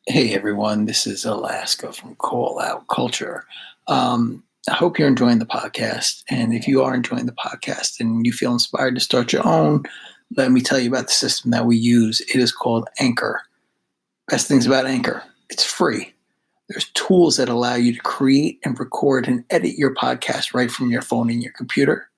Hey everyone, this is Alaska from Call Out Culture. I hope you're enjoying the podcast. And if you are enjoying the podcast and you feel inspired to start your own, let me tell you about the system that we use. It is called Anchor. Best things about Anchor, it's free. There's tools that allow you to create and record and edit your podcast right from your phone and your computer.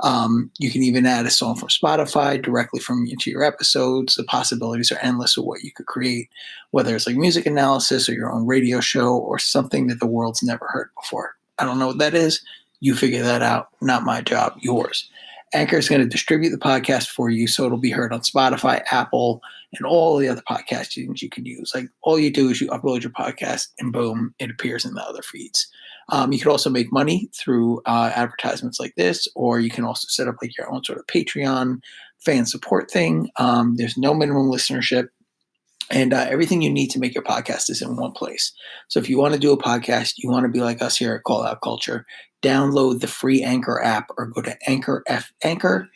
You can even add a song from Spotify directly from into your episodes. The possibilities are endless of what you could create, whether it's like music analysis or your own radio show or something that the world's never heard before. I don't know what that is. You figure that out. Not my job, yours. Anchor is going to distribute the podcast for you so it'll be heard on Spotify, Apple, and all the other podcast tunes you can use. Like all you do is you upload your podcast and boom, it appears in the other feeds. You can also make money through advertisements like this, or you can also set up like your own sort of Patreon fan support thing. There's no minimum listenership, and everything you need to make your podcast is in one place. So if you want to do a podcast, you want to be like us here at Call Out Culture, download the free Anchor app or go to anchor.fm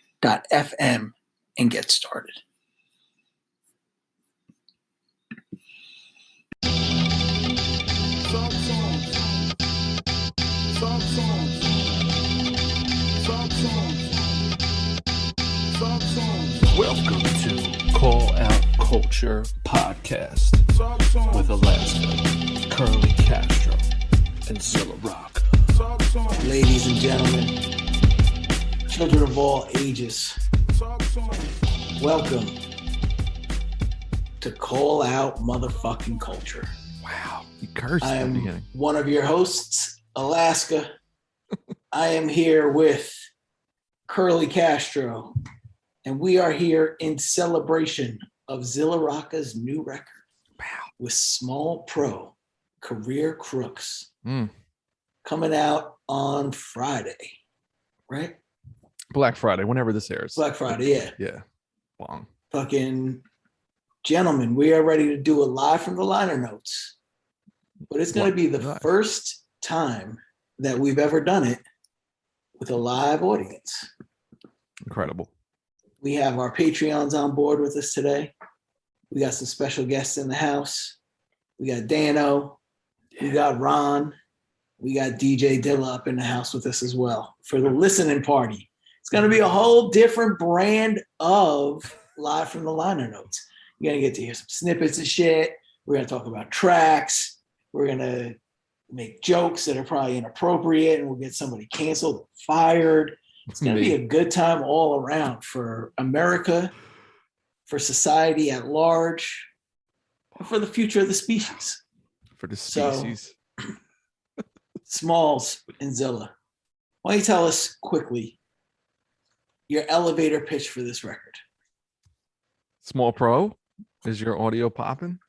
and get started. Welcome to Call Out Culture Podcast with Alaska, Curly Castro, and Zilla Rocca. Ladies and gentlemen, children of all ages, welcome to Call Out Motherfucking Culture. Wow, you cursed I at the am beginning. one of your hosts, Alaska. I am here with Curly Castro, and we are here in celebration of Zilla Rocca's new record. Wow. With Small Pro, Career Crooks, Mm. coming out on Friday, right? Black Friday, whenever this airs. Black Friday, yeah. Yeah. Long. Fucking gentlemen, we are ready to do a live from the liner notes, but it's going to be the Nice. first time that we've ever done it with a live audience. Incredible. We have our Patreons on board with us today. We got some special guests in the house. We got Dano. We got Ron. We got DJ Dilla up in the house with us as well for the listening party. It's going to be a whole different brand of live from the liner notes. You're going to get to hear some snippets of shit. We're going to talk about tracks. We're going to make jokes that are probably inappropriate, and we'll get somebody canceled, fired. It's going to be a good time all around for America, for society at large, and for the future of the species. For the species. So, Smalls and Zilla, why don't you tell us quickly your elevator pitch for this record? Small Pro, is your audio popping?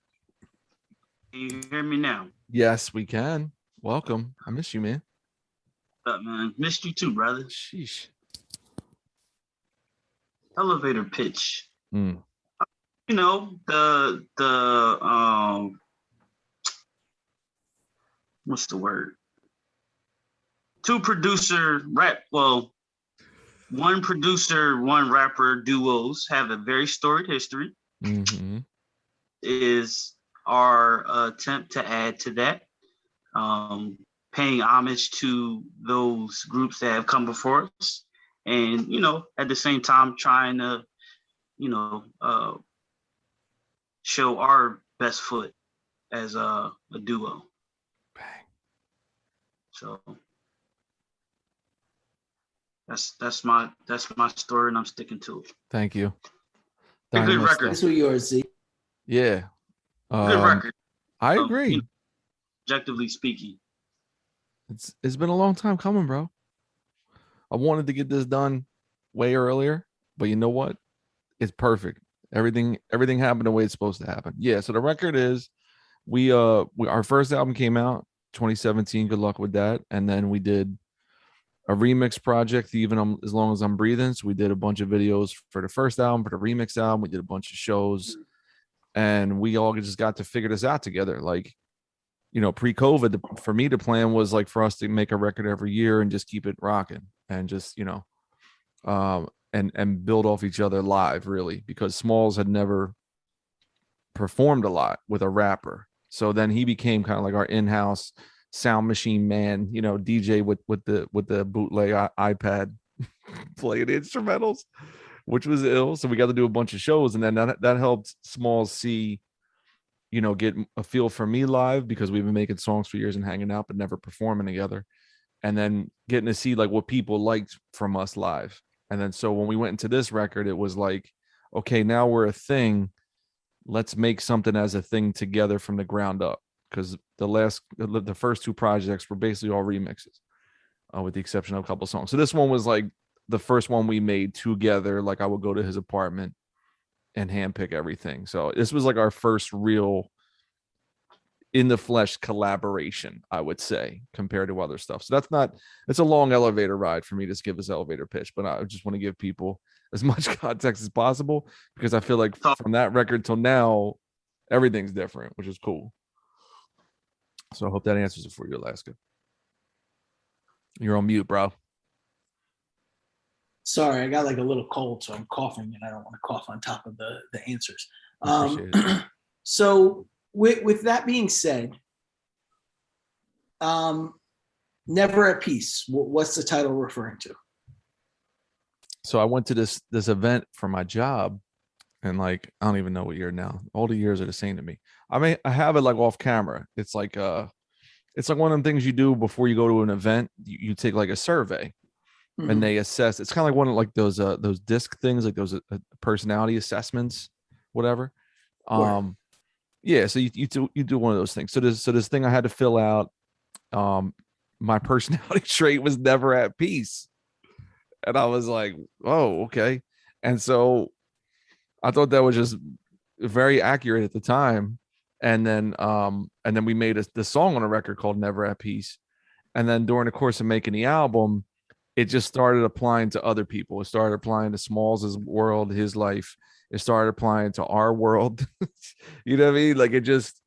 Can you hear me now? Yes, we can. Welcome. I miss you, man. What's up, man? Missed you too, brother. Sheesh. Elevator pitch. Mm. You know, the what's the word? One producer, one rapper duos have a very storied history. Mm-hmm. Is our attempt to add to that, paying homage to those groups that have come before us, and at the same time trying to show our best foot as a duo. Bang. So that's my story, and I'm sticking to it. Thank you. A good Dynamo record. stuff. This was yours, Z. Yeah. Good record. I agree. Objectively speaking. It's been a long time coming, bro. I wanted to get this done way earlier, but you know what? It's perfect. Everything happened the way it's supposed to happen. Yeah. So the record is our first album came out 2017. Good luck with that. And then we did a remix project, even as long as I'm breathing. So we did a bunch of videos for the first album, for the remix album. We did a bunch of shows, and we all just got to figure this out together. Like, pre-COVID, for me, the plan was like for us to make a record every year and just keep it rocking and just, and build off each other live, really, because Smalls had never performed a lot with a rapper. So then he became kind of like our in-house sound machine man, you know, DJ with the bootleg iPad playing instrumentals, which was ill. So we got to do a bunch of shows, and then that helped Smalls see, you know, get a feel for me live, because we've been making songs for years and hanging out but never performing together, and then getting to see like what people liked from us live. And then so when we went into this record, it was like, okay, now we're a thing. Let's make something as a thing together from the ground up, because the first two projects were basically all remixes, with the exception of a couple songs. So this one was like the first one we made together. Like I would go to his apartment and handpick everything. So this was like our first real in the flesh collaboration, I would say, compared to other stuff. So it's a long elevator ride for me to give this elevator pitch, but I just want to give people as much context as possible, because I feel like from that record till now, everything's different, which is cool. So I hope that answers it for you, Alaska. You're on mute, bro. Sorry, I got like a little cold, so I'm coughing, and I don't want to cough on top of the answers. Appreciate it. So with that being said, Never at Peace, what's the title referring to? So I went to this event for my job, and like I don't even know what year now. All the years are the same to me. I have it like off camera. It's like one of them things you do before you go to an event. You take like a survey, and they assess. It's kind of like one of like those disc things, like those personality assessments, whatever. Yeah. So you do one of those things. So this thing I had to fill out. My personality trait was never at peace. And I was like, oh, okay. And so I thought that was just very accurate at the time. And then we made the song on a record called Never at Peace. And then during the course of making the album, it just started applying to other people. It started applying to Smalls' world, his life. It started applying to our world. You know what I mean? Like it just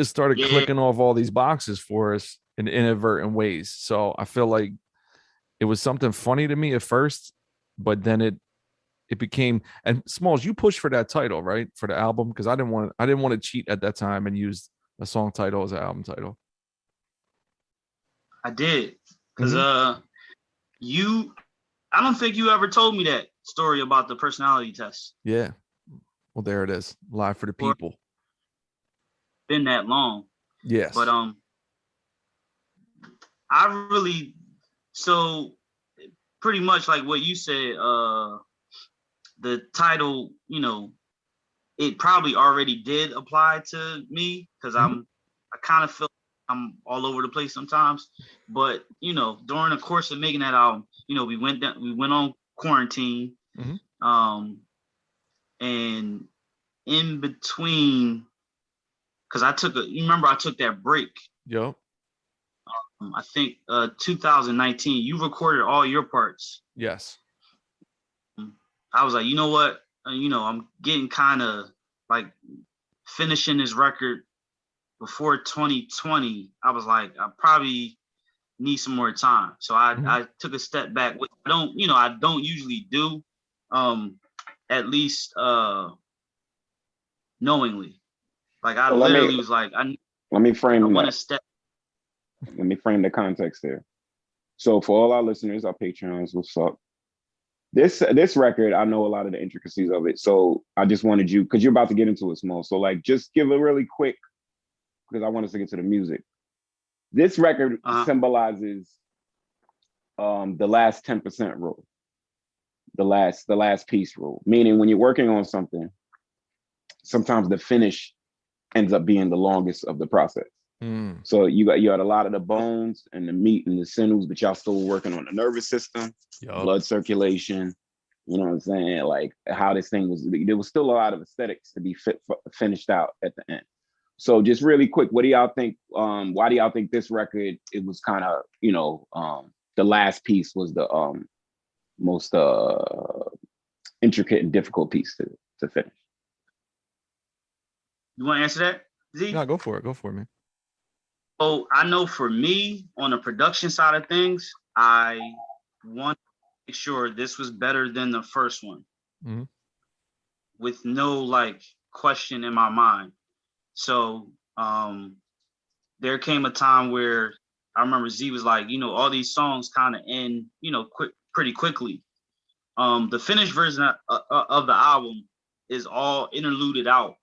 started clicking off all these boxes for us in inadvertent ways. So I feel like it was something funny to me at first, but then it became. And Smalls, you pushed for that title, right, for the album, because I didn't want to cheat at that time and use a song title as an album title. I did, because I don't think you ever told me that story about the personality test. Yeah, well, there it is, live for the people. Been that long. Yes, but I really. So pretty much like what you said, the title, you know, it probably already did apply to me, because I kind of feel I'm all over the place sometimes. But, you know, during the course of making that album, you know, we went on quarantine. And in between, because I took that break. Yep. I think 2019, you recorded all your parts. Yes. I was like, you know what? I'm getting kind of like finishing this record before 2020. I was like, I probably need some more time. So I took a step back, which I don't usually do, at least knowingly. Like I literally was like, let me frame want to step. Let me frame the context there. So for all our listeners, our Patreons, what's up? This record, I know a lot of the intricacies of it. So I just wanted you, because you're about to get into it, Small. So like, just give a really quick, because I want us to get to the music. This record symbolizes the last 10% rule, the last piece rule. Meaning when you're working on something, sometimes the finish ends up being the longest of the process. So you had a lot of the bones and the meat and the sinews, but y'all still working on the nervous system, blood circulation. You know what I'm saying? Like how this thing was. There was still a lot of aesthetics to be finished out at the end. So just really quick, what do y'all think? Why do y'all think this record? It was kind of the last piece was the most intricate and difficult piece to finish. You want to answer that, Z? No, go for it. Go for it, man. So I know for me, on the production side of things, I want to make sure this was better than the first one, with no like question in my mind. So there came a time where I remember Z was like, all these songs kind of end, pretty quickly. The finished version of the album is all interluded out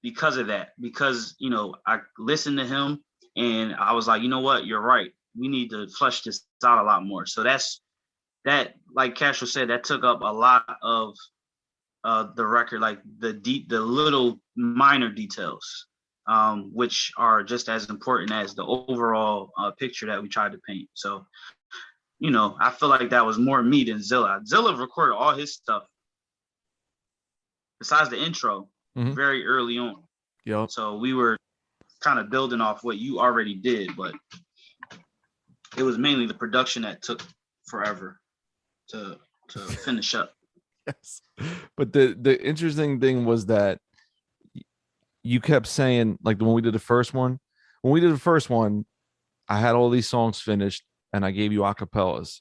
because of that. Because, I listened to him and I was like, you know what, you're right. We need to flesh this out a lot more. So that, like Castro said, that took up a lot of the record, like the little minor details, which are just as important as the overall picture that we tried to paint. So, I feel like that was more me than Zilla. Zilla recorded all his stuff besides the intro very early on. Yep. So we were kind of building off what you already did, but it was mainly the production that took forever to finish up. Yes. But the interesting thing was that you kept saying, like when we did the first one, I had all these songs finished and I gave you acapellas,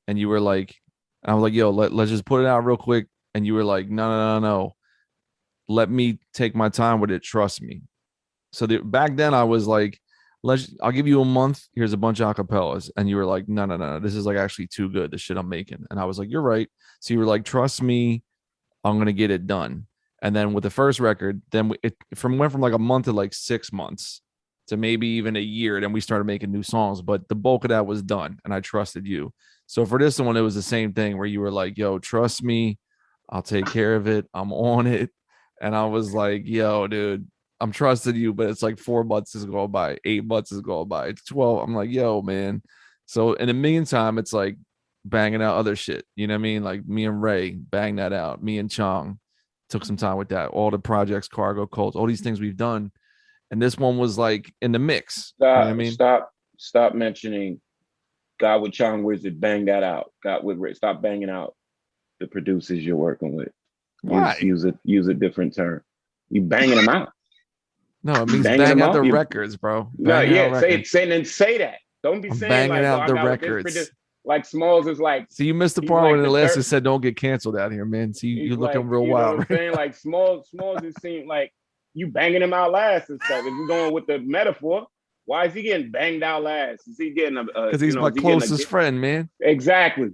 and you were like, I was like, yo, let's just put it out real quick. And you were like, no. Let me take my time with it. Trust me. So back then I was like, I'll give you a month. Here's a bunch of acapellas. And you were like, no. This is like actually too good, the shit I'm making. And I was like, you're right. So you were like, trust me, I'm going to get it done. And then with the first record, then it went from like a month to like 6 months to maybe even a year. Then we started making new songs, but the bulk of that was done. And I trusted you. So for this one, it was the same thing where you were like, yo, trust me, I'll take care of it. I'm on it. And I was like, yo, dude, I'm trusting you, but it's like 4 months is going by, 8 months is going by, it's 12. I'm like, yo, man. So in the meantime, it's like banging out other shit. You know what I mean? Like me and Ray banged that out. Me and Chong took some time with that. All the projects, Cargo Cults, all these things we've done. And this one was like in the mix. You know what I mean? Stop mentioning God with Chong Wizard. Bang that out. God with Ray. Stop banging out the producers you're working with. Why? Use a different term. You banging them out. No, it means bang out the records, bro. Say that. Don't be saying banging like, out the records. Like Smalls is like. See, you missed the part when the last said don't get canceled out here, man. See, you're looking real wild. Know what I'm saying? Like Smalls is seeing like you banging him out last and stuff. If you're going with the metaphor, why is he getting banged out last? Is he getting a? Because he's my closest friend, man. Exactly.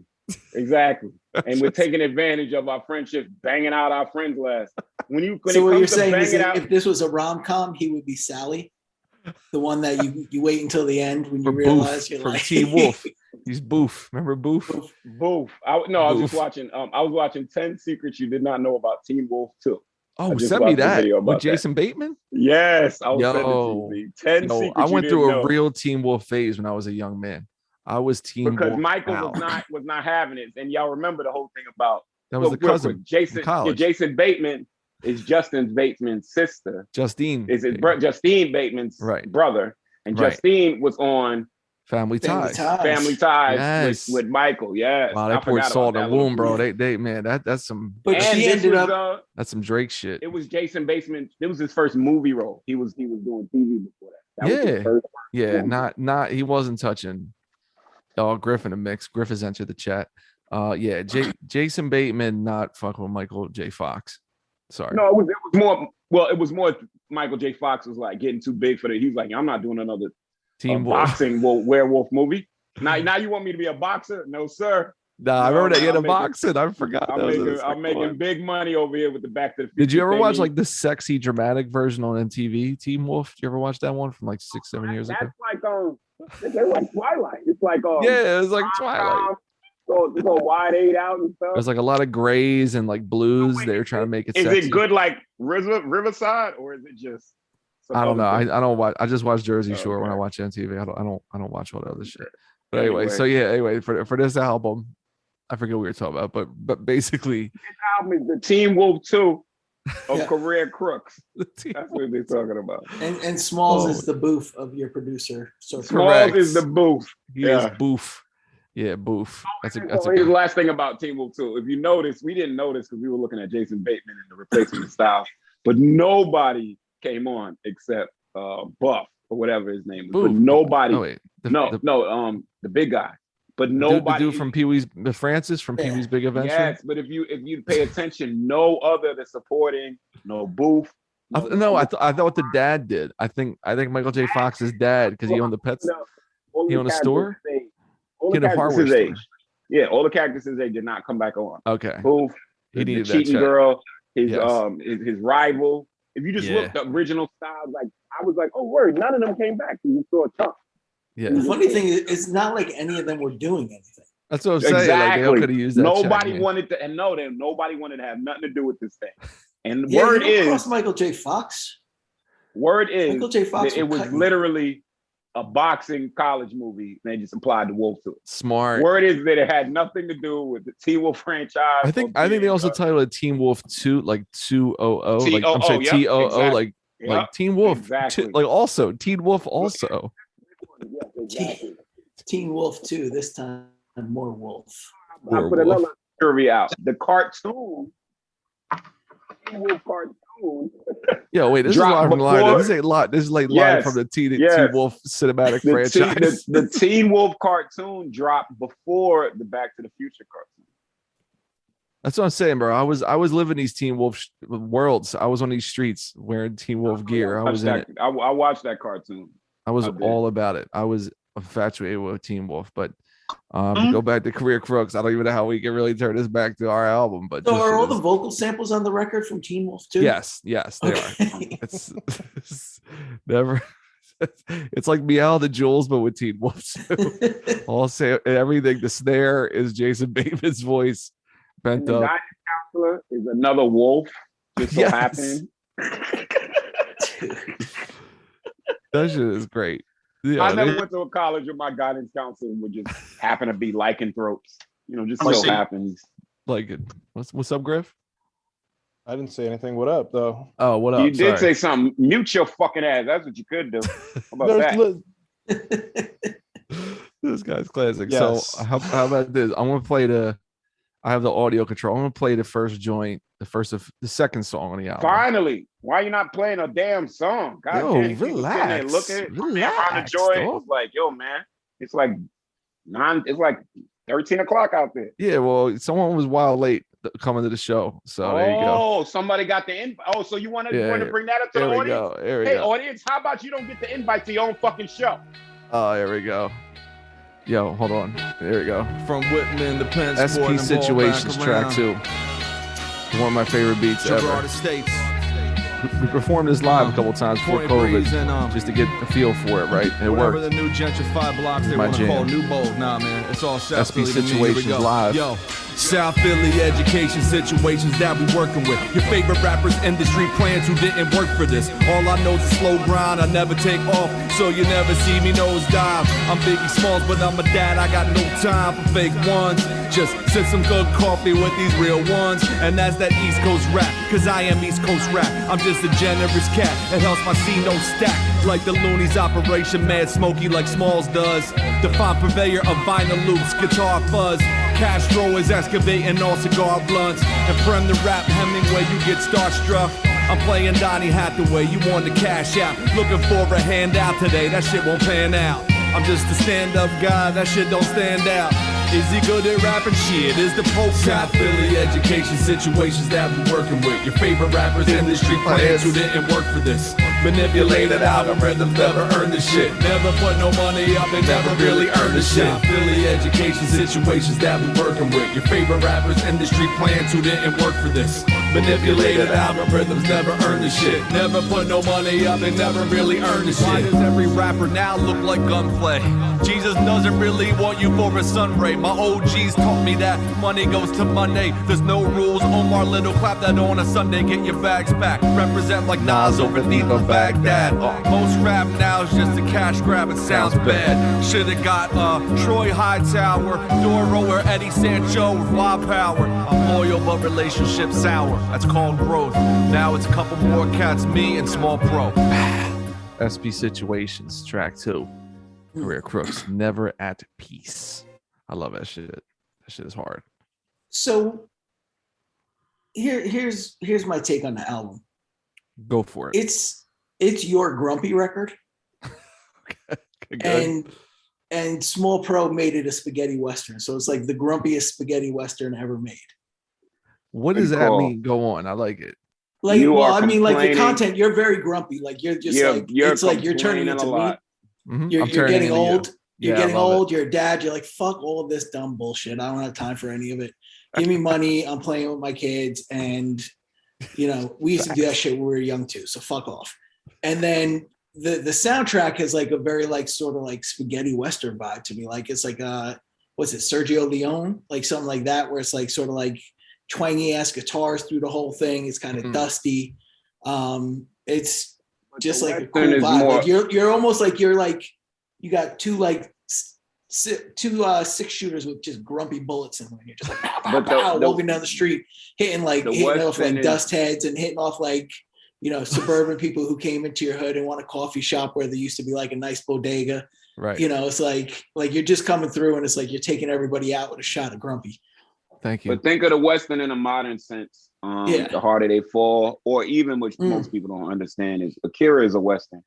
And we're taking advantage of our friendship, banging out our friends last. When so what you're saying is that if this was a rom-com, he would be Sally, the one that you wait until the end when you realize you're from like Teen Wolf. He's Boof. Remember Boof? Boof. I was just watching. I was watching 10 Secrets You Did Not Know About Teen Wolf 2. Oh, send me that with Jason Bateman. Yes, I was sending 10 Secrets. I went through a real Teen Wolf phase when I was a young man. I was Teen because Wolf Michael was not having it, and y'all remember the whole thing about that was the cousin. Jason Bateman is Justin Bateman's sister. Justine Justine Bateman's brother, and Justine was on Family Ties. Yes. with Michael. Yes. Wow, they poured salt in the womb, bro. They man, that's some. But she ended up. That's some Drake shit. It was Jason Bateman. It was his first movie role. He was doing TV before that. That was his first not he wasn't touching. Griff in the mix. Griff has entered the chat. Jason Bateman not fucking with Michael J. Fox. Sorry. No, it was more. Well, it was more. Michael J. Fox was like getting too big for it. He was like, I'm not doing another boxing werewolf movie. Now you want me to be a boxer? No, sir. Nah, I remember that you had a boxing. I forgot. I'm making big money over here with the Back to the Future. Did you ever watch like the sexy dramatic version on MTV? Teen Wolf. Did you ever watch that one from like 6-7 years ago? That's like Twilight. It's like it was like Twilight. So it's a wide 8 out and stuff. There's like a lot of grays and like blues. They were trying to make it sexy. Is it good like Riverside or is it just? I don't know. I don't watch. I just watch Jersey Shore when I watch MTV. I don't watch all the other shit. But anyway, for this album, I forget what we were talking about, but basically, this album is the Teen Wolf 2 of Career Crooks. That's what they're talking about. And Smalls is the boof of your producer. So Smalls is the boof. He is boof. Yeah, boof. That's the last thing about Teen Wolf 2. If you notice, we didn't notice because we were looking at Jason Bateman and the replacement style, but nobody came on except Buff or whatever his name is. Boof. But nobody. The big guy. But nobody. The dude from Pee-wee's Francis from Pee-wee's Big Adventure. Yes, but if you pay attention, no other than supporting, no Boof, I thought the dad did. I think Michael J. Fox's dad, because he owned the pets. He owned a store. All He the had a hardware Cactuses store. age. Yeah, all the Cactuses age did not come back on. Okay. Boof, He the needed that cheating check. girl, his Yes. his rival. If you just looked up original styles, like I was like, oh word, none of them came back. You saw a chunk. Yeah. The funny thing is, it's not like any of them were doing anything. That's what I'm saying. Exactly. Like, they could have used that. Nobody check, wanted to, and no, then nobody wanted to have nothing to do with this thing. And the Yeah, word you don't is, cross Michael J. Fox. word is, Michael J. Fox that it was literally a boxing college movie. They just applied the wolf to it. Smart. Word is that it had nothing to do with the T Wolf franchise. I think they also titled it Teen Wolf 2, like 200. Like I'm sorry, yep, TOO, exactly. like Teen Wolf. Exactly. Like also Teen Wolf also. Yes, exactly. Teen Wolf 2, this time more wolf. I put another theory out. The cartoon, Teen Wolf cartoon. Yeah, wait, this is live from the line. This ain't live. This is like live from the Teen Wolf cinematic franchise. The Teen Wolf cartoon dropped before the Back to the Future cartoon. That's what I'm saying, bro. I was living these Teen Wolf worlds. I was on these streets wearing Teen Wolf gear. I was in it. I watched that cartoon. I was all about it. I was infatuated with Teen Wolf, but to go back to Career Crooks, I don't even know how we can really turn this back to our album. But so are all the vocal samples on the record from Teen Wolf 2? Yes, they are. It's never. It's like Meow the Jules, but with Teen Wolf 2. All say everything. The snare is Jason Bateman's voice bent the up. Guidance counselor is another wolf. Just so happened. That shit is great. Yeah, I never went to a college where my guidance counselor would just happen to be lycanthropes. Just so happens. Like it. What's up, Griff? I didn't say anything. What up, though? Oh, what up? You did say something. Mute your fucking ass. That's what you could do. How about that? This guy's classic. Yes. So how about this? I'm gonna play I have the audio control. I'm gonna play the first joint, the second song on the album. Finally, why are you not playing a damn song? God Yo, damn, relax. Look at Relax, the joy. dog. It's like, yo, man, it's like 13 o'clock out there. Yeah, well, someone was wild late coming to the show, so there you go. Oh, somebody got the invite. Oh, so you want to bring that up to the audience? Hey, audience, how about you don't get the invite to your own fucking show? Oh, there we go. Yo, hold on. There we go. From Whitman to Penn SP Situations track 2. One of my favorite beats ever. States. We performed this live a couple times before COVID, just to get a feel for it, right? It whatever worked. the new gentrified blocks they want to call New Bold. Nah, man, it's all South SP Philly to me. Situations Here we go. live. Yo, South Philly education situations that we working with. Your favorite rappers, industry plans who didn't work for this. All I know is a slow grind. I never take off, so you never see me nosedive. I'm Biggie Smalls, but I'm a dad. I got no time for fake ones. Just sip some good coffee with these real ones. And that's that East Coast rap, cause I am East Coast rap. I'm just a generous cat, it helps my C no stack. Like the Loonies Operation Mad Smokey like Smalls does. The fine purveyor of vinyl loops, guitar fuzz. Castro is excavating all cigar blunts. And from the rap Hemingway you get starstruck. I'm playing Donny Hathaway, you want the cash out. Looking for a handout today, that shit won't pan out. I'm just a stand-up guy, that shit don't stand out. Is he good at rapping? Shit, is the Pope South Philly education situations that we're working with. Your favorite rappers, industry plans who didn't work for this. Manipulated algorithms, never earned the shit. Never put no money up, they never really earned the shit. South Philly education situations that we're working with. Your favorite rappers, industry plans who didn't work for this. Manipulated algorithms, never earned the shit. Never put no money up, they never really earned the shit. Why does every rapper now look like gunplay? Jesus doesn't really want you for a sunray. My OGs taught me that money goes to Monday. There's no rules. Omar Little, clap that on a Sunday. Get your bags back. Represent like Nas over Thief of Baghdad. Most rap now is just a cash grab. It sounds bad. Should've got Troy Hightower, Doro or Eddie Sancho with wild power. I'm loyal but relationship sour. That's called growth. Now it's a couple more cats, me and Small Pro. SP Situations track 2. Career Crooks, Never at Peace. I love that shit. That shit is hard. So here's my take on the album. Go for it. It's your grumpy record. and Small Pro made it a spaghetti western. So it's like the grumpiest spaghetti western ever made. What does that mean? Go on. I like it. Like, You well, are I mean, like the complaining. content, you're very grumpy. Like you're just it's like you're turning complaining into a me. lot. You're getting old. You're Yeah, I getting love it. old. You're a dad. You're like, fuck all of this dumb bullshit. I don't have time for any of it. Give me money. I'm playing with my kids. And, we used to do that shit when we were young too. So fuck off. And then the soundtrack has like a very like sort of like spaghetti Western vibe to me. Like it's like, what's it, Sergio Leone? Like something like that, where it's like sort of like twangy ass guitars through the whole thing. It's kind of dusty. It's just like a cool vibe. Like you're almost like you got two 6-shooters with just grumpy bullets in them. You're just like pow, pow, pow, walking down the street, hitting off like dust heads and hitting off like suburban people who came into your hood and want a coffee shop where there used to be like a nice bodega. Right. It's like you're just coming through and it's like you're taking everybody out with a shot of grumpy. Thank you. But think of the Western in a modern sense. The harder they fall, or even which most people don't understand is Akira is a Western.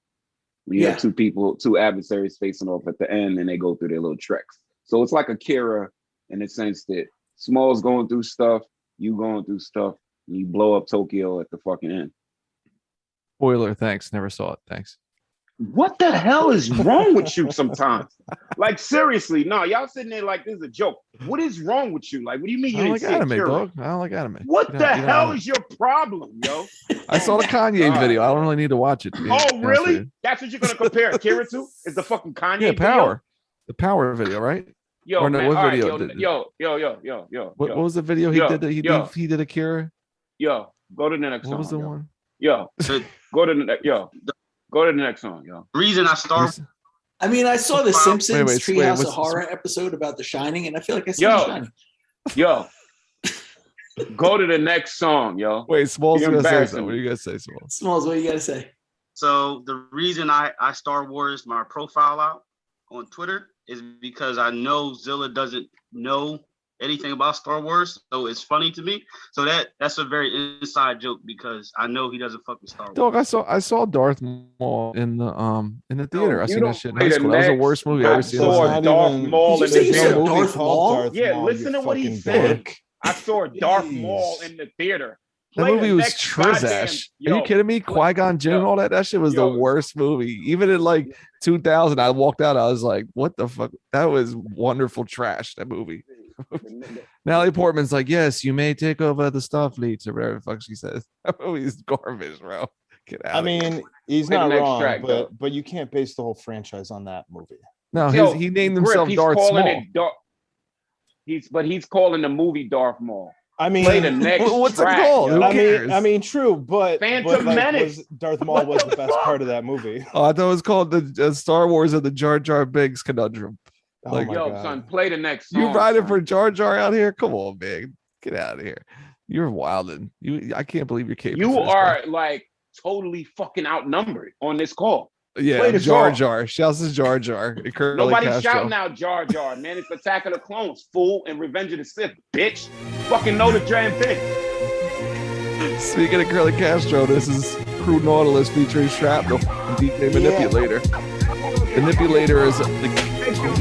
You have two adversaries facing off at the end and they go through their little treks. So it's like Akira in the sense that Small's going through stuff, you going through stuff, and you blow up Tokyo at the fucking end. Spoiler, thanks. Never saw it. Thanks. What the hell is wrong with you sometimes? Like, seriously, no, y'all sitting there like this is a joke. What is wrong with you? Like, what do you mean you I don't didn't like see anime, Akira? dog. I don't like anime. What the hell is your problem, yo? I saw the Kanye video. I don't really need to watch it. Oh, really? That's what you're gonna compare Akira to? Is the fucking Kanye video? Power. The Power video, right? Yo, or no, man, what all video? right, yo. What was the video he did? He did Akira. Yo, go to the next song. What was the one? Yo, go to the next song, yo. Reason I start. I mean, I saw the Simpsons Treehouse of what's- Horror episode about The Shining, and I feel like I saw The Shining. Yo, go to the next song, yo. Wait, Smalls You're gonna say embarrassing something. What me. are you gonna say, Smalls? Smalls, what do you got to say? So the reason I Star Wars my profile out on Twitter is because I know Zilla doesn't know anything about Star Wars, so it's funny to me. So that's a very inside joke because I know he doesn't fuck with Star Wars. Dog, I saw Darth Maul in the theater. I seen that shit in high play the school. That was the next- worst movie I I ever seen. saw Darth Maul Did you in say the you saw theater. Darth Maul? Yeah, listen to what he said. I saw Darth Maul in the theater. That Play movie the was next trash. goddamn- Are you kidding me? Qui-Gon Jinn and all that? That shit was the worst movie. Even in like 2000, I walked out. I was like, "What the fuck?" That was wonderful trash. That movie. Natalie Portman's like, "Yes, you may take over the Starfleet," or whatever the fuck she says. That movie is garbage, bro. Get out. I mean, he's Play the not next wrong, track, though. but you can't base the whole franchise on that movie. No, Yo, he named Griff, himself he's Darth calling Small. it Darth. He's calling the movie Darth Maul. I mean, Play the next What's track, it called? yo. Who I cares? mean, true, but Phantom Menace. Darth Maul was the best part of that movie. Oh, I thought it was called the Star Wars of the Jar Jar Binks conundrum. Oh Like, my Yo, God. son, play the next song. You riding son. for Jar Jar out here? Come on, man. Get out of here. You're wilding. I can't believe you're capable. You of this, are like totally fucking outnumbered on this call. bro. Yeah, play the Jar song. Jar. Shouts to Jar Jar. Nobody's shouting out Jar Jar, man. It's Attack of the Clones, fool, and Revenge of the Sith, bitch. Fucking know the damn thing. Speaking of Curly Castro, this is Crew Nautilus featuring Shrapnel and DJ Manipulator. Manipulator is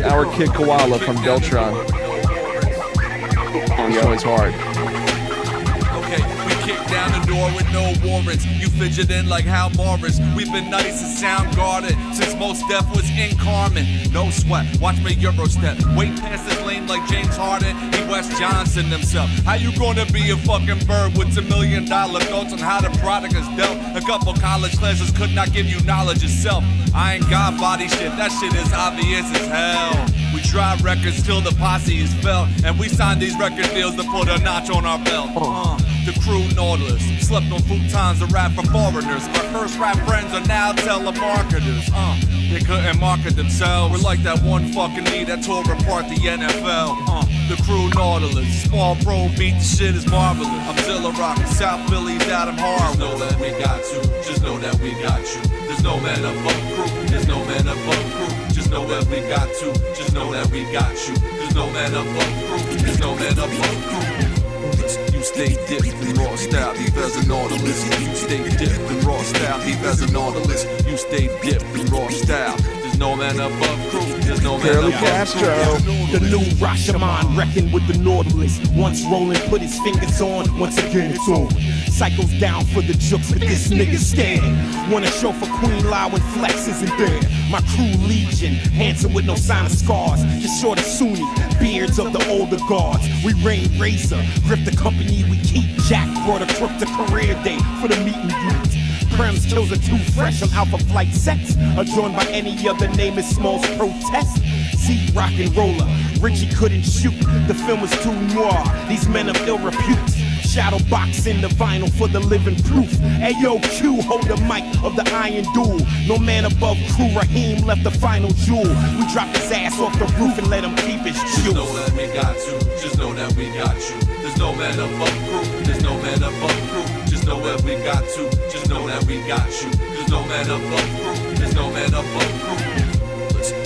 our kid Koala from Deltron. This one's hard. Okay, we kick down the door with no warrants. You fidgeting like Hal Morris. We've been nice and sound guarded since most death was incarnate. No sweat, watch me Euro step. Wait past this lane like James Harden. He West Johnson himself. How you gonna be a fucking bird with $1 million thoughts on how the product is dealt? A couple college classes could not give you knowledge itself. I ain't got body shit, that shit is obvious as hell. We drive records till the posse is felt, and we sign these record deals to put a notch on our belt. The Crew Nautilus slept on futons to rap for foreigners. My first rap friends are now telemarketers. They couldn't market themselves. We're like that one fucking knee that tore apart the NFL. The Crew Nautilus, small pro beat, the shit is marvelous. I'm Zilla Rocca, South Philly's Adam Harwood. Just know that we got you. Just know that we got you. There's no man above crew. There's no man above crew. Just know that we got to. Just know that we got you. There's no man above crew. There's no man above crew. You stay dipped in raw style, deep as a Nautilus. You stay dipped in raw style, deep as a Nautilus. You stay dipped in raw style. There's no man above crew. There's no man Curly above Castro. The new Rashomon reckoned with the Nautilus. Once rolling, put his fingers on. Once again, it's on. Cycles down for the jokes, but this nigga stand. Want to show for Queen Lie when Flex isn't there. My crew legion, handsome with no sign of scars. Just short of Sunni, beards of the older guards. We reign razor, grip the company we keep. Jack brought a crook to career day for the meet and greet. Prems kills are too fresh on Alpha Flight sets. Are joined by any other name as Smalls protest. See rock and roller, Richie couldn't shoot. The film was too noir, these men of ill repute. Shadow boxing the vinyl for the living proof. Ayo Q, hold the mic of the iron duel. No man above crew, Raheem left the final jewel. We dropped his ass off the roof and let him keep his juice. Just know that we got you, just know that we got you. There's no man above crew, there's no man above crew. Just know that we got to, just know that we got you. There's no man above crew, there's no man above crew.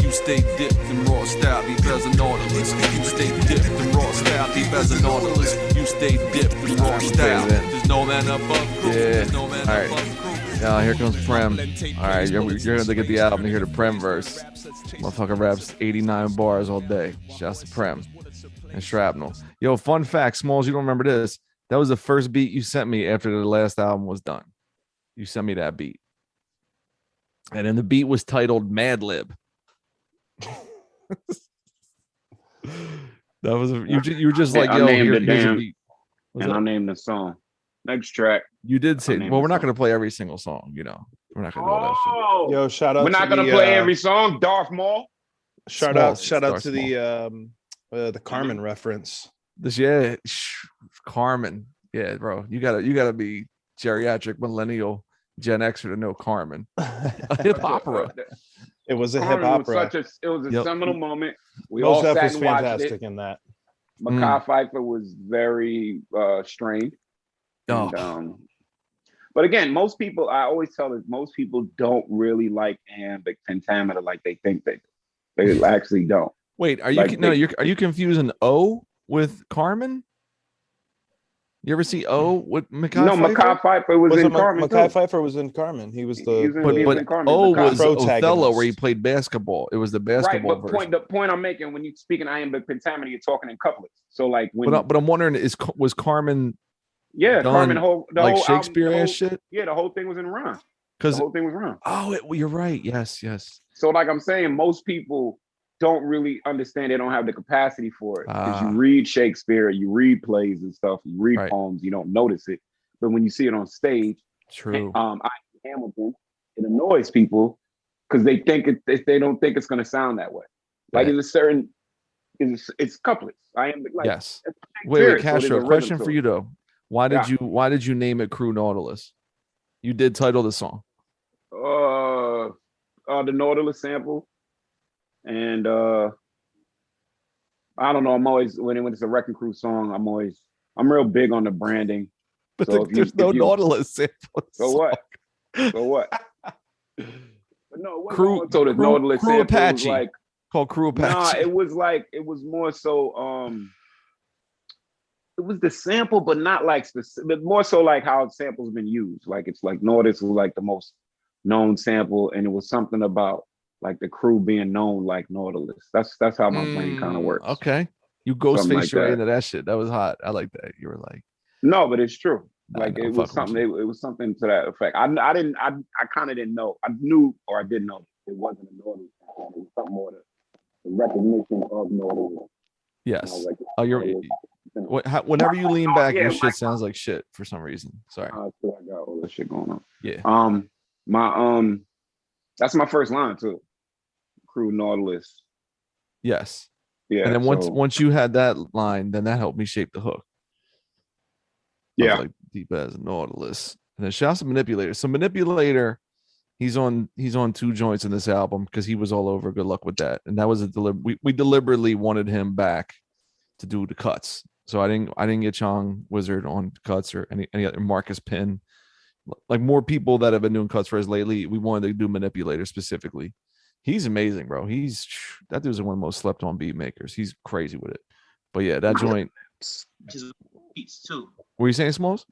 You stay dipped in raw style, deep as a Nautilus. You stay dipped in raw style, deep as a Nautilus. You stay dipped in raw style. There's no man above crew, there's no man above crew. Yeah, here comes Prem. All right, you're going to get the album to hear the Prem verse. Motherfucker raps 89 bars all day. Shouts to Prem and Shrapnel. Yo, fun fact, Smalls, you don't remember this. That was the first beat you sent me after the last album was done. You sent me that beat. And then the beat was titled Mad Lib. That was you were just like, I yo, named here's the a beat. and I named the song. Next track. You did say, named well, we're the not song. going to play every single song, you know. We're not going to do all that shit. Yo, shout out. We're not to gonna the, play every song. Darth Maul. Shout Small, out start to the Carmen reference. This Carmen. Yeah, bro. You gotta be geriatric millennial Gen Xer to know Carmen. A hip opera. It was a hip Carmen was opera. it was a Yep. seminal moment. We Most all Def sat was and watched fantastic it. in that. Mekhi Phifer was very strained. Oh. And, but again, most people, I always tell this, most people don't really like iambic pentameter like they think they do. They actually don't. Wait, are you Like are you confusing O with Carmen? You ever see O with Mekhi No, Phifer? Mekhi Phifer was in Carmen Mekhi too. Pfeiffer was in Carmen. He was He the. was in- But, he was but in Carmen. O Mekhi was Protagonist. Othello, where he played basketball. It was the Right, basketball but version. the point I'm making, when you speak in iambic pentameter, you're talking in couplets. So like when But I'm wondering, was Carmen yeah, done Carmen like the whole album, Shakespeare the ass whole- shit? Yeah, the whole thing was in rhyme. The Because whole thing was rhyme. you're right. Yes. So like I'm saying, most people don't really understand. They don't have the capacity for it because you Ah. read Shakespeare, you read plays and stuff, you read Right. poems, you don't notice it. But when you see it on stage, True. Hamilton, it annoys people because they don't think it's going to sound that way. Like Right. in a certain, it's couplets. I am like Yes. it's Wait, Shakespeare, so there's Castro. a rhythm Question to for it. you though. Why did Yeah. you name it Crew Nautilus? You did title the song. The Nautilus sample, and I don't know. I'm always when it's a Wrecking Crew song, I'm real big on the branding. But So if you- there's no if you- Nautilus sample. So what? So what? But no, it wasn't Crew- more so the Crew- Nautilus Crew sample was Apache. like Called Crew nah, Apache. it was more so it was the sample, but not like but more so like how samples been used. Like it's like Nautilus was like the most known sample, and it was something about like the crew being known like Nautilus. That's how my brain kind of works. Okay. You ghost Something face like your way that. into that shit. That was hot. I like that. You were like, No, but it's true. Nah, Like no, it I'm was fucking with something. It was something to that effect. I kind of didn't know. I knew or I didn't know it wasn't a Nautilus. It was something more the recognition of Nautilus. yes. Like, Oh, whenever you lean back, Yeah, your my- shit sounds like shit for some reason. Sorry. I still got all this shit going on. Yeah. That's my first line too. Crew Nautilus. Yes. Yeah. And then so, once you had that line, then that helped me shape the hook. I was yeah, like deep as a Nautilus. And then shouts to Manipulator. So Manipulator, he's on 2 joints in this album because he was all over. Good luck with that. And that was we deliberately wanted him back to do the cuts. So I didn't get Chong Wizard on cuts or any other Marcus Pin. Like more people that have been doing cuts for us lately. We wanted to do Manipulator specifically. He's amazing, bro. That dude's one of the most slept on beat makers. He's crazy with it. But yeah, that joint. His beats too. Were you saying, Smalls?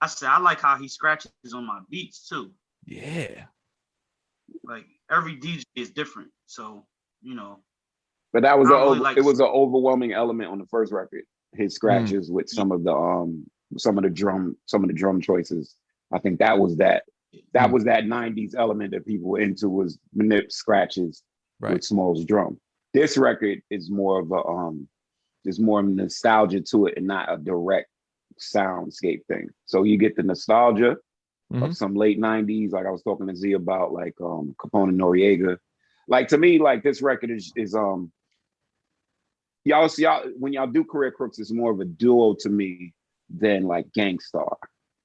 I said I like how he scratches on my beats too. Yeah. Like every DJ is different, so you know. But that was I really like it was an overwhelming element on the first record. His scratches with some of the drum choices. I think that was that was that 90s element that people were into, was manip scratches with Small's drum. This record is more of a there's more nostalgia to it and not a direct soundscape thing. So you get the nostalgia of some late 90s, like I was talking to Z about, like Capone and Noriega. Like, to me, like, this record is y'all when y'all do Career Crooks, it's more of a duo to me than like Gangstar.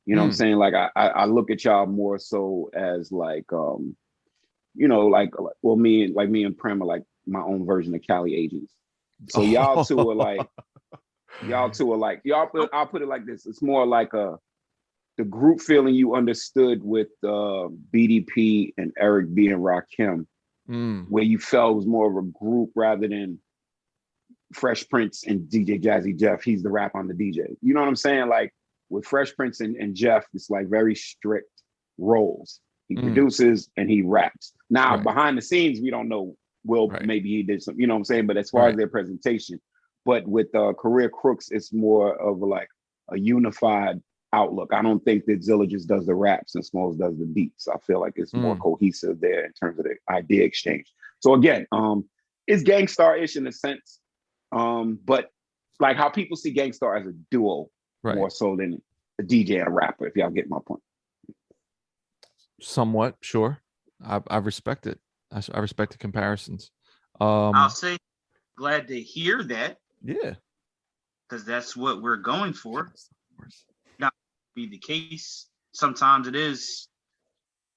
You know what I'm saying? Like, I look at y'all more so as like you know, like me and Prem are like my own version of Cali Agents. So y'all two are like I'll put it like this. It's more like the group feeling you understood with BDP and Eric B and Rakim, where you felt it was more of a group rather than Fresh Prince and DJ Jazzy Jeff. He's the rap on the DJ. You know what I'm saying? Like with Fresh Prince and Jeff, it's like very strict roles. He produces and he raps. Now, behind the scenes, we don't know. Will maybe he did some, you know what I'm saying? But as far as their presentation, but with Career Crooks, it's more of like a unified outlook. I don't think that Zilla just does the raps and Smalls does the beats. I feel like it's more cohesive there in terms of the idea exchange. So again, it's Gangstar-ish in a sense, but like how people see Gangstar as a duo more so than a DJ and a rapper, if y'all get my point. Somewhat, sure. I respect it. I respect the comparisons. I'll say glad to hear that. Yeah. Because that's what we're going for. Not be the case. Sometimes it is,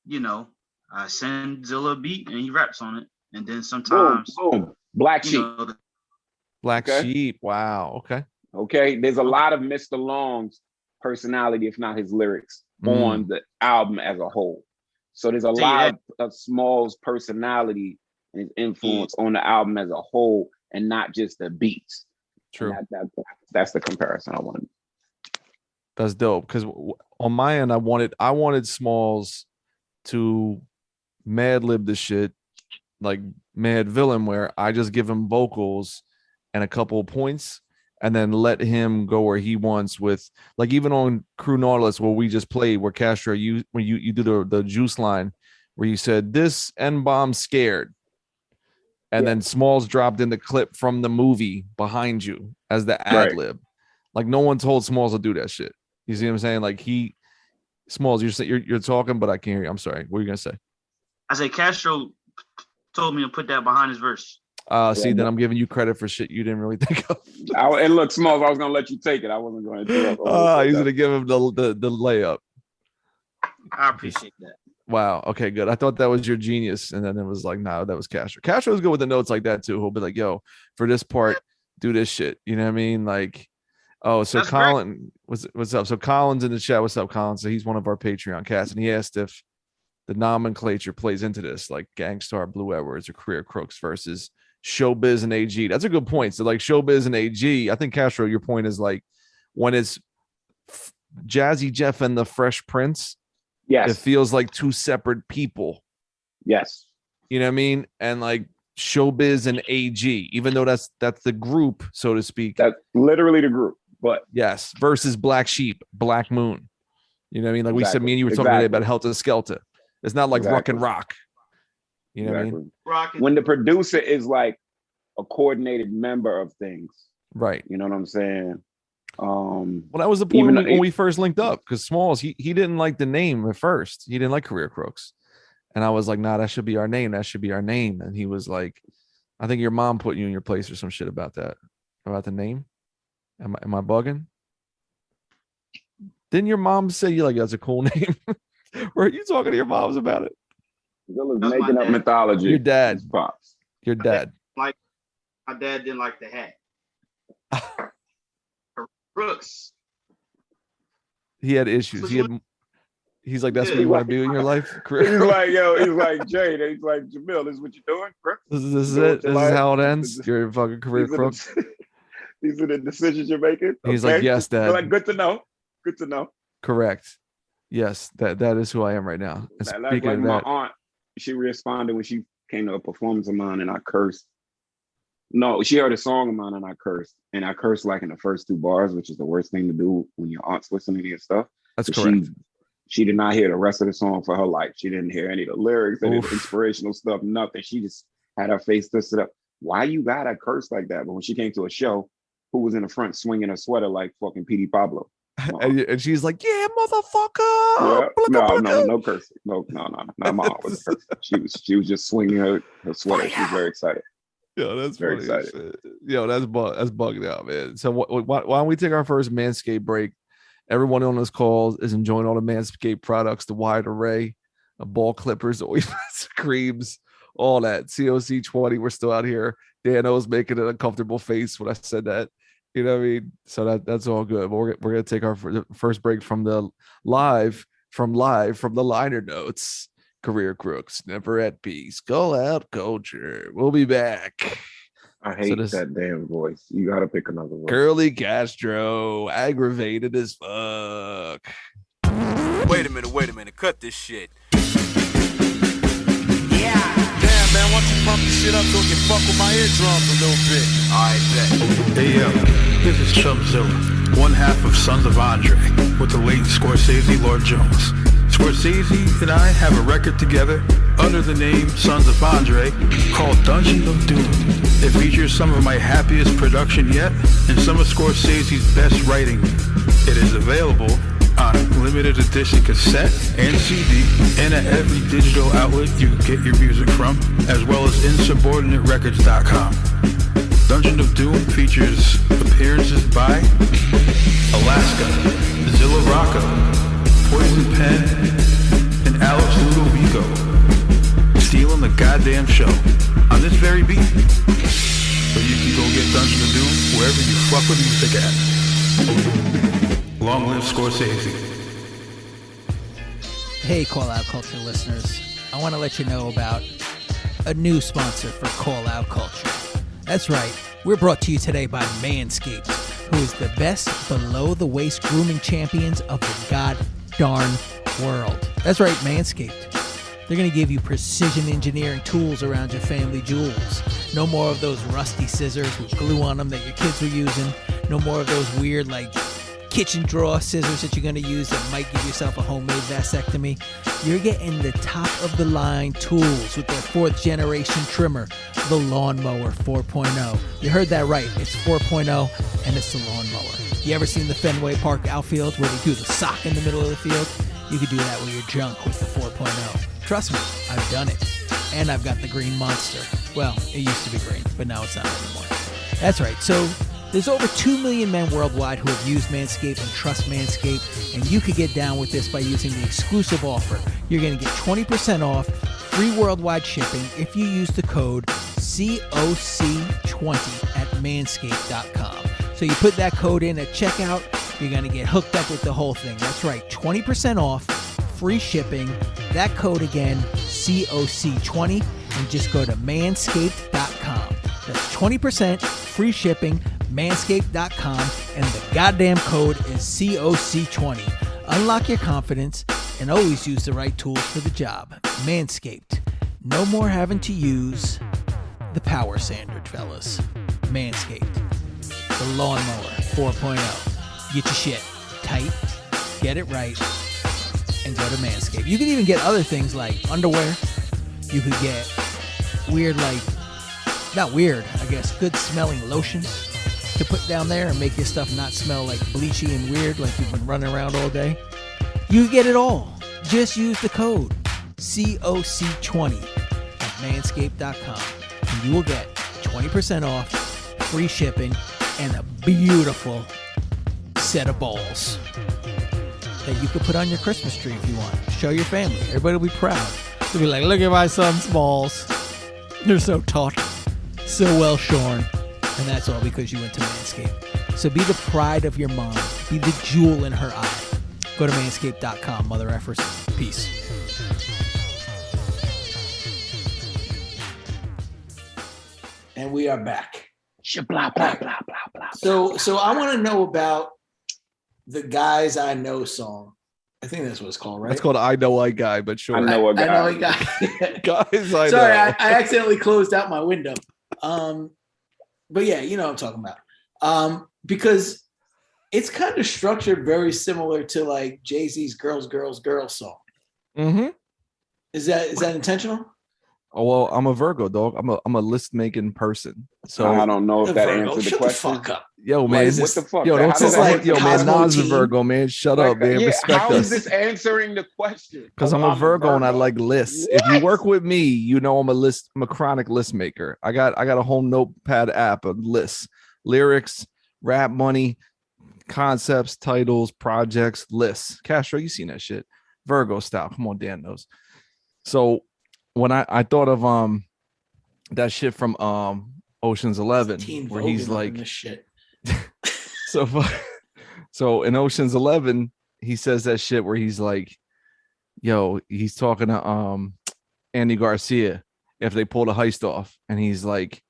you know, I send Zilla a beat and he raps on it. And then sometimes boom. Black Sheep. Black Sheep. Wow. Okay. There's a lot of Mr. Long's personality, if not his lyrics, on the album as a whole. So there's a lot of Small's personality and his influence on the album as a whole, and not just the beats. True. That's the comparison I wanted. That's dope. Because on my end, I wanted Smalls to mad lib the shit like Mad Villain, where I just give him vocals and a couple of points, and then let him go where he wants with, like, even on Crew Nautilus, where we just played, where Castro, when you do the juice line, where you said, this N-bomb scared. And then Smalls dropped in the clip from the movie behind you as the ad lib. Like, no one told Smalls to do that shit. You see what I'm saying? Like, Smalls, you're talking, but I can't hear you. I'm sorry. What are you going to say? I say Castro told me to put that behind his verse. See, then I'm giving you credit for shit you didn't really think of. And look, Smalls, I was gonna let you take it. I wasn't going to. He's gonna give him the layup. I appreciate that. Wow. Okay, good. I thought that was your genius, and then it was like, no, that was Castro. Castro was good with the notes like that too. He'll be like, "Yo, for this part, do this shit." You know what I mean? Like, oh, so that's Colin, what's up? So Colin's in the chat. What's up, Colin? So he's one of our Patreon cats, and he asked if the nomenclature plays into this, like Gangstar, Blue Edwards, or Career Crooks versus Showbiz and AG. That's a good point. So like Showbiz and AG, I think, Castro, your point is like when it's Jazzy Jeff and the Fresh Prince, it feels like two separate people. Yes. You know what I mean? And like Showbiz and AG, even though that's the group, so to speak. That's literally the group. But yes, versus Black Sheep, Black Moon. You know what I mean? Like we said, me and you were talking today about Helter Skelter. It's not like Rock and Rock. You know what I mean? When the producer is like a coordinated member of things, right? You know what I'm saying? Well, that was the point when we first linked up, because Smalls, he didn't like the name at first. He didn't like Career Crooks, and I was like, "Nah, that should be our name. That should be our name." And he was like, "I think your mom put you in your place or some shit about that, about the name." Am I bugging? Didn't your mom say you like that's a cool name? Or are you talking to your moms about it? Zilla's making up mythology. Your dad. Pops. Your dad. Like my dad didn't like the hat. Brooks. He had issues. He's like, that's what you want to do in your life? He's like, he's like, Jay, he's like, Jamil, this is what you're doing, Brooks? This is it. This is how it ends. You're a fucking Career Crook. These are the decisions you're making. He's like, yes, Dad. Like, good to know. Good to know. Correct. Yes, that is who I am right now. And speaking of that, my aunt, she responded when she came to a performance of mine and I cursed. No, she heard a song of mine and I cursed. And I cursed like in the first 2 bars, which is the worst thing to do when your aunt's listening to your stuff. That's So correct. She did not hear the rest of the song for her life. She didn't hear any of the lyrics, any of the Oof. inspirational stuff, nothing. She just had her face twisted up. Why you gotta curse like that? But when she came to a show, who was in the front swinging a sweater like fucking P.D. Pablo? And she's like, "Yeah, motherfucker!" Yeah. Blugga, blugga. No cursing. No. My mom was cursing. She was just swinging her sweater. She was very excited. Yo, that's Very funny. excited. Yo, that's bugging out, man. So why don't we take our first Manscaped break? Everyone on this call is enjoying all the Manscaped products, the wide array of ball clippers, ointments, creams, all that. COC 20. We're still out here. Dano's making an uncomfortable face when I said that. You know what I mean? So that's all good. But we're gonna take our first break from the live from the liner notes. Career Crooks, never at peace. Call out culture. We'll be back. I hate that damn voice. You gotta pick another voice. Curly Castro, aggravated as fuck. Wait a minute. Cut this shit. Damn, man, why don't you pump this shit up so it can fuck with my eardrums a little bit? Alright, bet. Hey yo, this is Chub Zilla, one half of Sons of Andre, with the late Scorsese Lord Jones. Scorsese and I have a record together under the name Sons of Andre called Dungeon of Doom. It features some of my happiest production yet and some of Scorsese's best writing. It is available on limited edition cassette and CD and at every digital outlet you can get your music from, as well as insubordinaterecords.com. Dungeon of Doom features appearances by Alaska, Zilla Rocca, Poison Pen, and Alex Ludovico, stealing the goddamn show on this very beat. So you can go get Dungeon of Doom wherever you fuck with music at. Long live Scorsese. Hey, Call Out Culture listeners. I want to let you know about a new sponsor for Call Out Culture. That's right. We're brought to you today by Manscaped, who is the best below-the-waist grooming champions of the god-darn world. That's right, Manscaped. They're going to give you precision engineering tools around your family jewels. No more of those rusty scissors with glue on them that your kids were using. No more of those weird, kitchen drawer scissors that you're going to use that might give yourself a homemade vasectomy. You're getting the top-of-the-line tools with their 4th generation trimmer, the Lawnmower 4.0. You heard that right. It's 4.0, and it's the Lawnmower. You ever seen the Fenway Park outfield where they do the sock in the middle of the field? You could do that with your junk with the 4.0. Trust me, I've done it. And I've got the green monster. Well, it used to be green, but now it's not anymore. That's right. So there's over 2 million men worldwide who have used Manscaped and trust Manscaped, and you could get down with this by using the exclusive offer. You're going to get 20% off, free worldwide shipping if you use the code COC20 at manscaped.com. So you put that code in at checkout, you're going to get hooked up with the whole thing. That's right, 20% off, free shipping. That code again, COC20, and just go to manscaped.com. That's 20% free shipping, manscaped.com, and the goddamn code is COC20. Unlock your confidence and always use the right tools for the job. Manscaped. No more having to use the power sander, fellas. Manscaped. The Lawnmower 4.0. Get your shit tight, get it right, and go to Manscaped. You can even get other things like underwear. You could get weird, not weird, I guess, good smelling lotions to put down there and make your stuff not smell like bleachy and weird like you've been running around all day. You get it all. Just use the code COC20 at manscaped.com and you will get 20% off, free shipping, and a beautiful set of balls that you could put on your Christmas tree if you want. Show your family. Everybody will be proud. They'll be like, look at my son's balls. They're so taut, so well shorn. And that's all because you went to Manscaped. So be the pride of your mom. Be the jewel in her eye. Go to manscaped.com, mother effers. Peace. And we are back. Blah, blah, blah, blah, blah. So I want to know about the Guys I Know song. I think that's what it's called, right? It's called I Know a Guy, but sure. I know a guy. I know a guy. Guys, I Sorry, know. I accidentally closed out my window. But yeah, you know what I'm talking about. Because it's kind of structured very similar to like Jay-Z's Girls, Girls, Girls song. Mm-hmm. Is that intentional? Oh well, I'm a Virgo, dog. I'm a list making person. So I don't know if that Virgo, answered the shut question. the fuck up. yo, Why man, is What the fuck? yo, How don't does this talk is that like yo, man. Cosmo Nas a Teen? Virgo, man. Shut up, man. Yeah, Respect how us. is this answering the question? Because Oh, I'm a Virgo and I like lists. If you What? work with me, you know I'm a chronic list maker. I got a whole notepad app of lists, lyrics, rap money, concepts, titles, projects, lists. Castro, you seen that shit. Virgo style. Come on, Dan knows. So when I thought of that shit from Ocean's 11, Teen where Vogue he's and like this shit. so in Ocean's 11, he says that shit where he's like, yo, he's talking to Andy Garcia if they pull the heist off, and he's like,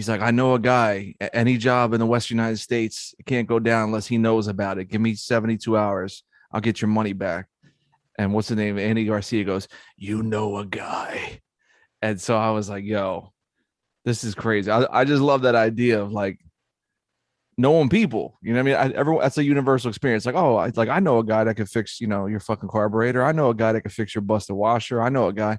I know a guy, any job in the Western United States, it can't go down unless he knows about it. Give me 72 hours, I'll get your money back. And what's the name? Andy Garcia goes, you know a guy. And so I was like, yo, this is crazy. I just love that idea of like knowing people. You know what I mean? That's a universal experience. Like, oh, I know a guy that could fix, your fucking carburetor. I know a guy that could fix your busted washer. I know a guy.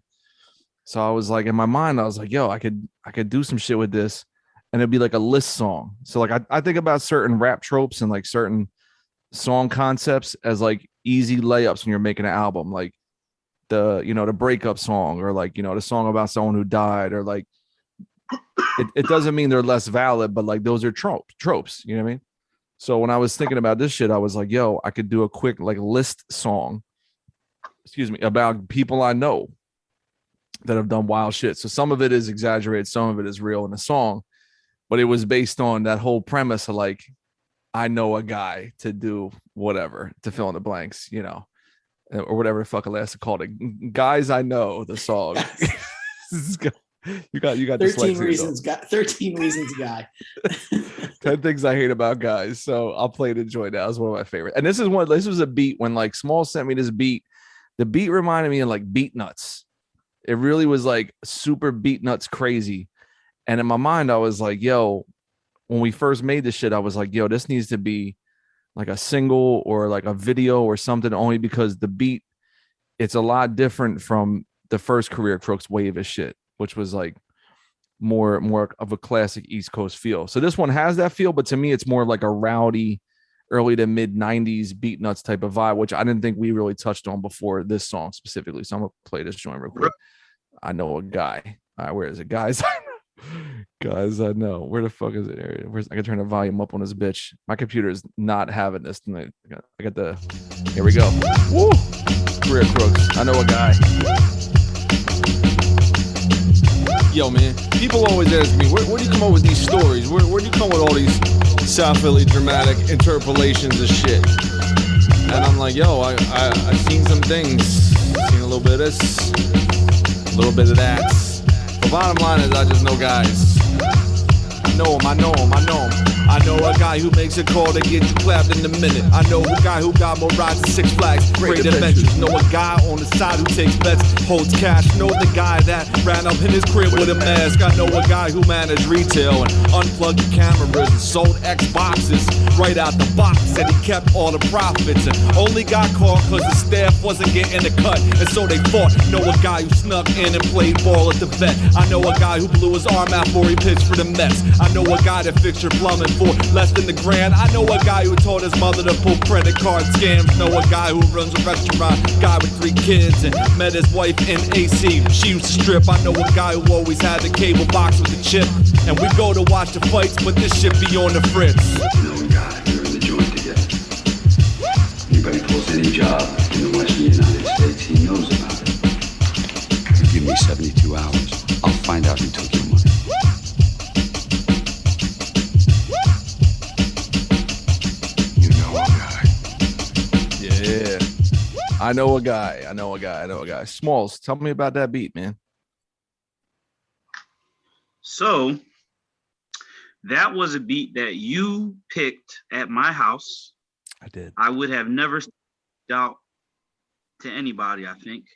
So I was like, in my mind, I was like, yo, I could do some shit with this, and it'd be like a list song. So like I think about certain rap tropes and like certain song concepts as like easy layups when you're making an album, like the breakup song, or like the song about someone who died, or like it doesn't mean they're less valid, but like those are tropes, you know what I mean? So when I was thinking about this shit, I was like, yo, I could do a quick like list song, about people I know that have done wild shit. So some of it is exaggerated, some of it is real in the song, but it was based on that whole premise of like, I know a guy to do whatever, to fill in the blanks, or whatever the fuck Alaska called it. Guys I Know, the song. you got 13 reasons guy. 13 reasons guy. 10 things I hate about guys. So I'll play it and enjoy that. It was one of my favorites. And this was a beat when like Small sent me this beat. The beat reminded me of like Beat Nuts. It really was like super Beat Nuts crazy. And in my mind, I was like, yo, when we first made this shit, I was like, yo, this needs to be like a single or like a video or something, only because the beat, it's a lot different from the first Career Crooks wave of shit, which was like more of a classic East Coast feel. So this one has that feel, but to me, it's more like a rowdy early to mid 90s Beat Nuts type of vibe, which I didn't think we really touched on before this song specifically. So I'm gonna play this joint real quick. I know a guy. All right, where is it, guys? Guys, I know. Where the fuck is it? I can turn the volume up on this bitch. My computer is not having this tonight. I got the. Here we go. Woo! Career Crooks. I know a guy. Yo, man, people always ask me, where do you come up with these stories? Where do you come with all these South Philly dramatic interpolations of shit? And I'm like, yo, I've seen some things. Seen a little bit of this, a little bit of that. The bottom line is I just know guys. I know him. I know a guy who makes a call to get you clapped in a minute. I know a guy who got more rides than Six Flags, great adventures. Know a guy on the side who takes bets, holds cash. Know the guy that ran up in his crib with a mask. I know a guy who managed retail and unplugged the cameras and sold Xboxes right out the box. Said he kept all the profits and only got caught because the staff wasn't getting a cut, and so they fought. Know a guy who snuck in and played ball at the vet. I know a guy who blew his arm out before he pitched for the Mets. I know a guy that fixed your plumbing for less than the grand. I know a guy who taught his mother to pull credit card scams. Know a guy who runs a restaurant, guy with 3 kids, and met his wife in AC. She used to strip. I know a guy who always had the cable box with the chip, and we go to watch the fights, but this shit be on the fritz. You know a guy, you're in the joint together. Anybody pulls any job in the Western United States, he knows about it. You give me 72 hours, I'll find out who took your money. Yeah. I know a guy. Smalls, tell me about that beat, man. So that was a beat that you picked at my house. I did. I would have never out to anybody, I think.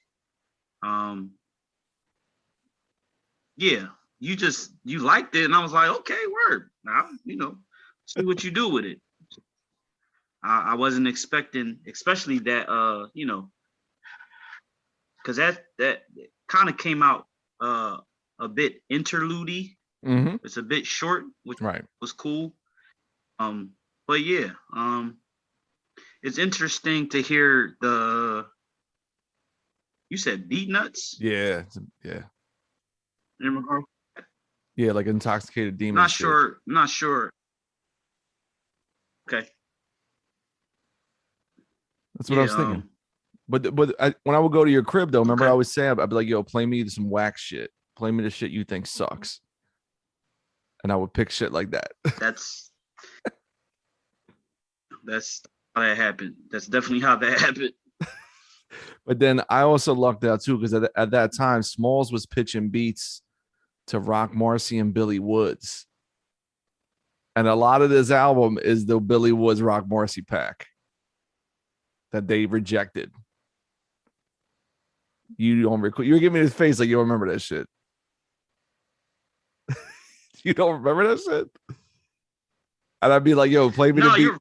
Yeah, you liked it, and I was like, okay, word. Now, see what you do with it. I wasn't expecting, especially that, because that kind of came out a bit interlude-y. Mm-hmm. It's a bit short, which was cool. But yeah, it's interesting to hear you said beat nuts? Yeah. Yeah, like intoxicated demon. Not sure. Okay. That's what I was thinking. But when I would go to your crib though, remember I would say, I'd be like, yo, play me some whack shit. Play me the shit you think sucks. And I would pick shit like that. That's how that happened. That's definitely how that happened. But then I also lucked out too, because at that time, Smalls was pitching beats to Rock Marcy and Billy Woods. And a lot of this album is the Billy Woods Rock Marcy pack that they rejected. You don't recall. You're giving me this face like you don't remember that shit. You don't remember that shit? And I'd be like, yo, play me the beat.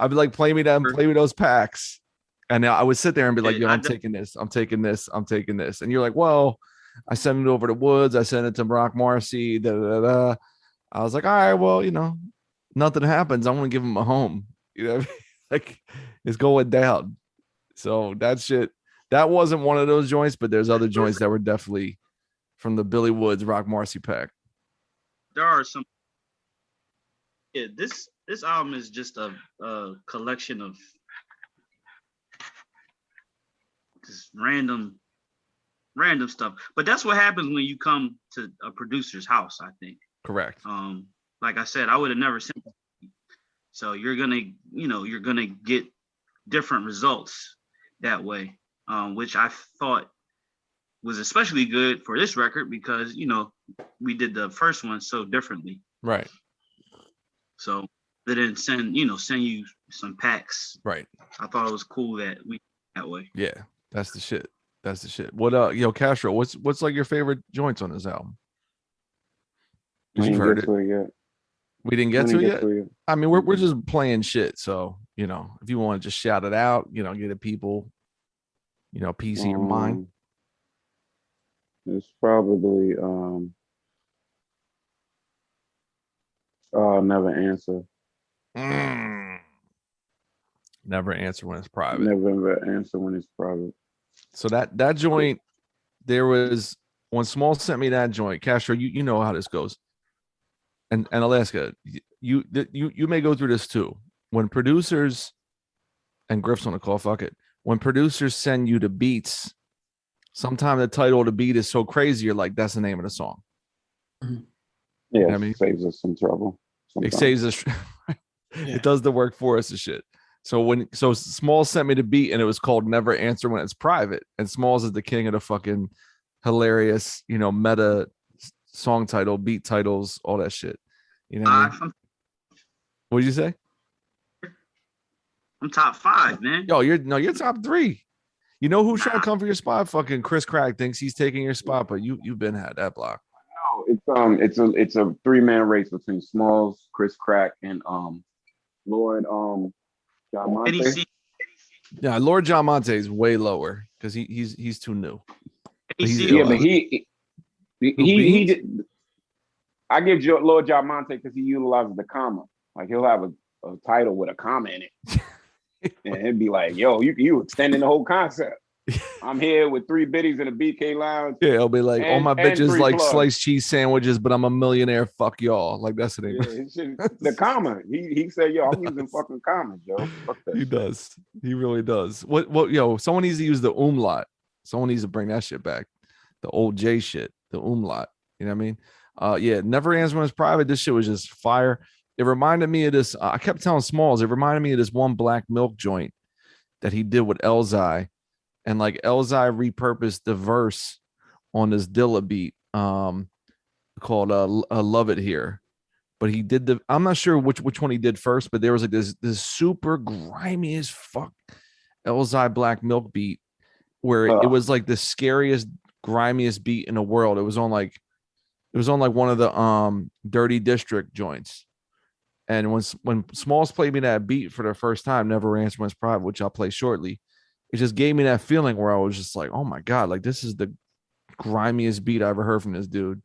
I'd be like, play me those packs. And I would sit there and be like, yo, I'm taking this. And you're like, well, I sent it over to Woods. I sent it to Rock Marcy. I was like, all right, well, nothing happens. I'm going to give him a home. You know what I mean? Like, it's going down. So that shit, that wasn't one of those joints, but there's other joints that were definitely from the Billy Woods Rock Marcy pack. There are some. Yeah, this album is just a collection of just random stuff. But that's what happens when you come to a producer's house, I think. Correct. Like I said, I would have never sent that. So you're gonna get different results that way, which I thought was especially good for this record because we did the first one so differently. Right. So they didn't send you some packs. Right. I thought it was cool that we that way. Yeah, that's the shit. What Castro, what's like your favorite joints on this album? You've heard it. We didn't get to it yet. I mean, we're just playing shit. So, if you want to just shout it out, get the people, peace in your mind. It's probably Never Answer. Never answer when it's private. Never answer when it's private. So that joint, there was when Small sent me that joint, Castro, you know how this goes. And Alaska, you may go through this too. When producers, and Griff's on the call, fuck it. When producers send you the beats, sometimes the title of the beat is so crazy, you're like, that's the name of the song. Mm-hmm. Yeah, you know it saves us some trouble. Sometimes. It saves us. It does the work for us and shit. So Smalls sent me the beat and it was called Never Answer When It's Private. And Smalls is the king of the fucking hilarious, meta song title, beat titles, all that shit. You know what I mean? What did you say? I'm top 5, man. Yo, you're top 3. You know who's trying to come for your spot? Fucking Chris Crack thinks he's taking your spot, but you've been had that block. No, it's a 3-man race between Smalls, Chris Crack, and Lord John Monte. Yeah, Lord John Monte is way lower because he's too new. But he I give Lord John Monte because he utilizes the comma. Like he'll have a title with a comma in it. And it'd be like, yo, you extending the whole concept. I'm here with 3 biddies in a BK lounge. Yeah, it'll be like, all my bitches like sliced cheese sandwiches, but I'm a millionaire. Fuck y'all. Like that's the name. Yeah, the comma. He said, yo, I'm using fucking commas, yo. Fuck that. He does. He really does. What yo, someone needs to use the umlaut. Someone needs to bring that shit back. The old J shit, the umlaut. You know what I mean? Yeah, Never Answer When It's Private. This shit was just fire. It reminded me of this. I kept telling Smalls, it reminded me of this one Black Milk joint that he did with Elzai. And like Elzai repurposed the verse on this Dilla beat called Love It Here. But he did I'm not sure which one he did first, but there was like this super grimy as fuck Elzai Black Milk beat. where it was like the scariest, grimiest beat in the world. It was on like one of the Dirty District joints. And when Smalls played me that beat for the first time, Never Answer When It's Private, which I'll play shortly, it just gave me that feeling where I was just like, oh my God, like this is the grimiest beat I ever heard from this dude.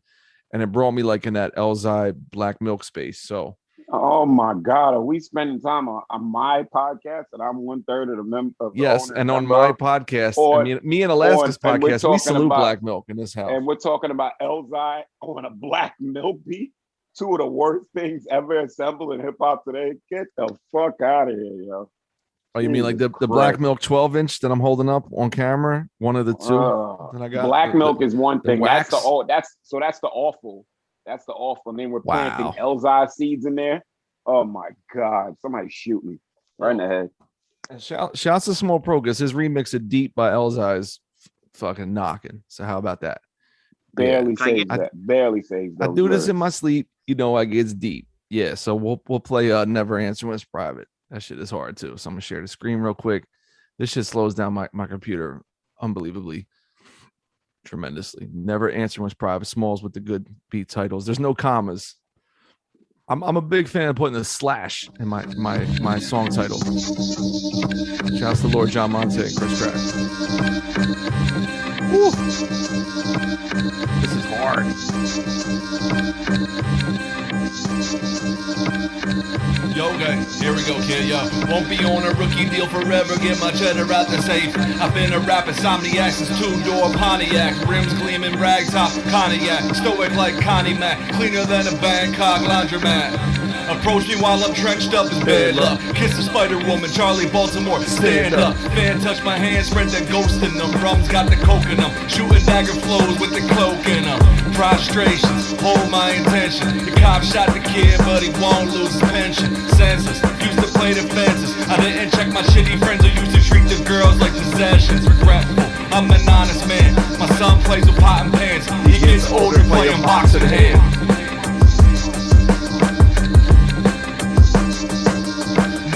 And it brought me like in that Elzai Black Milk space. So oh my God, are we spending time on my podcast and I'm 1/3 of the member of the yes, and on my podcast, me and Alaska's podcast, we salute Black Milk in this house. And we're talking about Elzai on a Black Milk beat. Two of the worst things ever assembled in hip hop today. Get the fuck out of here, yo. Oh, you mean like the Black Milk 12-inch that I'm holding up on camera? One of the two that I got. Black Milk is one thing. That's the awful. That's the awful. And then we're planting Elzai seeds in there. Oh my God! Somebody shoot me right in the head. And shouts to Small Pro because his remix of Deep by Elzai is fucking knocking. So how about that? Barely saves that. Barely saves. I do this in my sleep. You know, I get deep. Yeah. So we'll play Never Answer When It's Private. That shit is hard too. So I'm gonna share the screen real quick. This shit slows down my computer unbelievably, tremendously. Never Answer When It's Private. Smalls with the good beat titles. There's no commas. I'm a big fan of putting a slash in my song title. Shouts to Lord John Monte and Chris Crack. Woo. This is hard. Yo, guys, here we go, kid, yo. Won't be on a rookie deal forever, get my cheddar out the safe. I've been a rap insomniac since two-door Pontiac. Rims gleaming, rag top, cognac. Stoic like Connie Mac, cleaner than a Bangkok laundromat. Approach me while I'm trenched up is bad luck. Kiss the Spider-Woman, Charlie Baltimore, stand up. Fan touch my hand, spread the ghost in them. Rum's got the coke in them. Shooting dagger flows with the cloak in them. Prostrations, hold my intention. The cop shot the kid, but he won't lose his pension. Senseless, used to play the fences. I didn't check my shitty friends who used to treat the girls like possessions. Regretful, I'm an honest man. My son plays with pot and pans. He gets older playing boxing hand.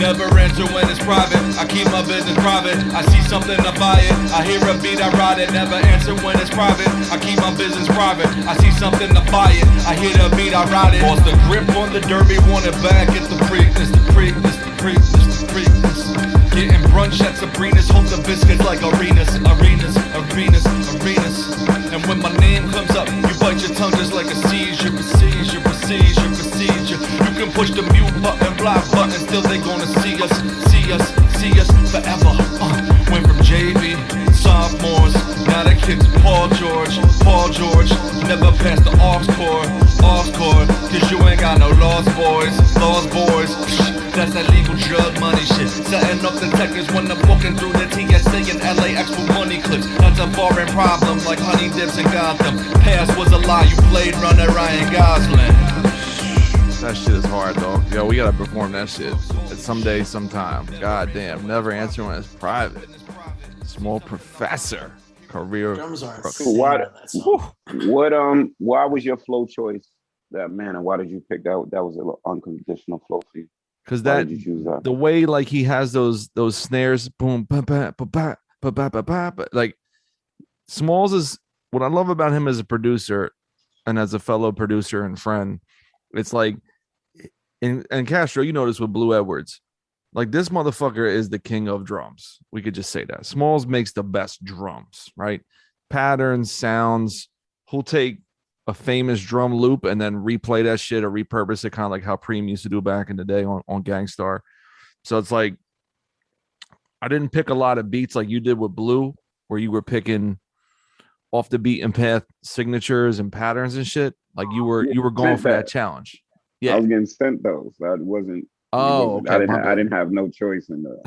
Never answer when it's private. I keep my business private. I see something, I buy it. I hear a beat, I ride it. Never answer when it's private. I keep my business private. I see something, I buy it. I hear the beat, I ride it. Lost the grip on the derby, want it back. It's the Preakness, the Preakness, the Preakness, the Preakness. Getting brunch at Sabrina's, hold the biscuits like arenas. And when my name comes up, you bite your tongue just like a seizure. You can push the mute button, block button, still they gonna see us forever. Went from JV, sophomores, now the kids Paul George. Never passed the aux chord, cause you ain't got no lost boys. That's that legal drug money shit. Setting up the techers when I'm walking through the TSA and LAX with money clips. That's a foreign problem like honey dips in Gotham. Past was a lie, you Blade Runner, Ryan Gosling. That shit is hard, dog. Yo, we gotta perform that shit someday, sometime. God damn. Never Answer When It's Private. Small Professor. Career Crooks. Why was your flow choice that man, and why did you pick that? That was an unconditional flow for you. Because the way like he has those snares, boom, ba ba ba ba ba ba ba ba. Like Smalls is what I love about him as a producer and as a fellow producer and friend. It's like, and Castro, you know this with Blue Edwards. Like this motherfucker is the king of drums. We could just say that. Smalls makes the best drums, right? Patterns, sounds. He'll take a famous drum loop and then replay that shit or repurpose it, kind of like how Preem used to do back in the day on Gangstar. So it's like, I didn't pick a lot of beats like you did with Blue, where you were picking off the beaten path signatures and patterns and shit. Like you were going for that challenge. Yeah, I was getting sent those. That wasn't. Oh, okay. I didn't have no choice in the.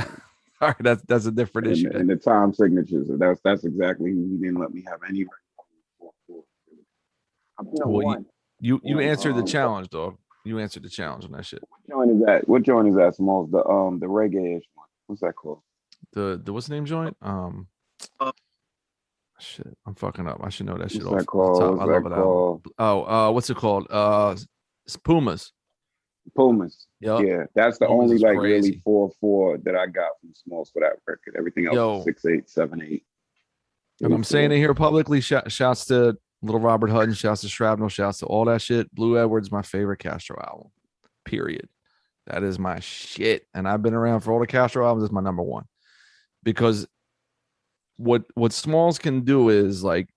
All right, that's a different issue. And the time signatures. That's exactly who he didn't let me have any. Well, you answered the challenge, dog. You answered the challenge on that shit. What joint is that? Smalls? The reggae-ish one. What's that called? The what's the name joint? Shit, I'm fucking up. I should know that shit. What's that called? I love it. What's it called? It's Pumas. Yep. Yeah, that's the Pumas only like crazy. really 4/4 that I got from Smalls for that record. Everything else was 6/8, 7/8. And I'm saying it here publicly. Shouts to Little Robert Hutton. Shouts to Shrapnel. Shouts to all that shit. Blue Edwards, my favorite Castro album. Period. That is my shit. And I've been around for all the Castro albums. It's my number one. Because what Smalls can do is like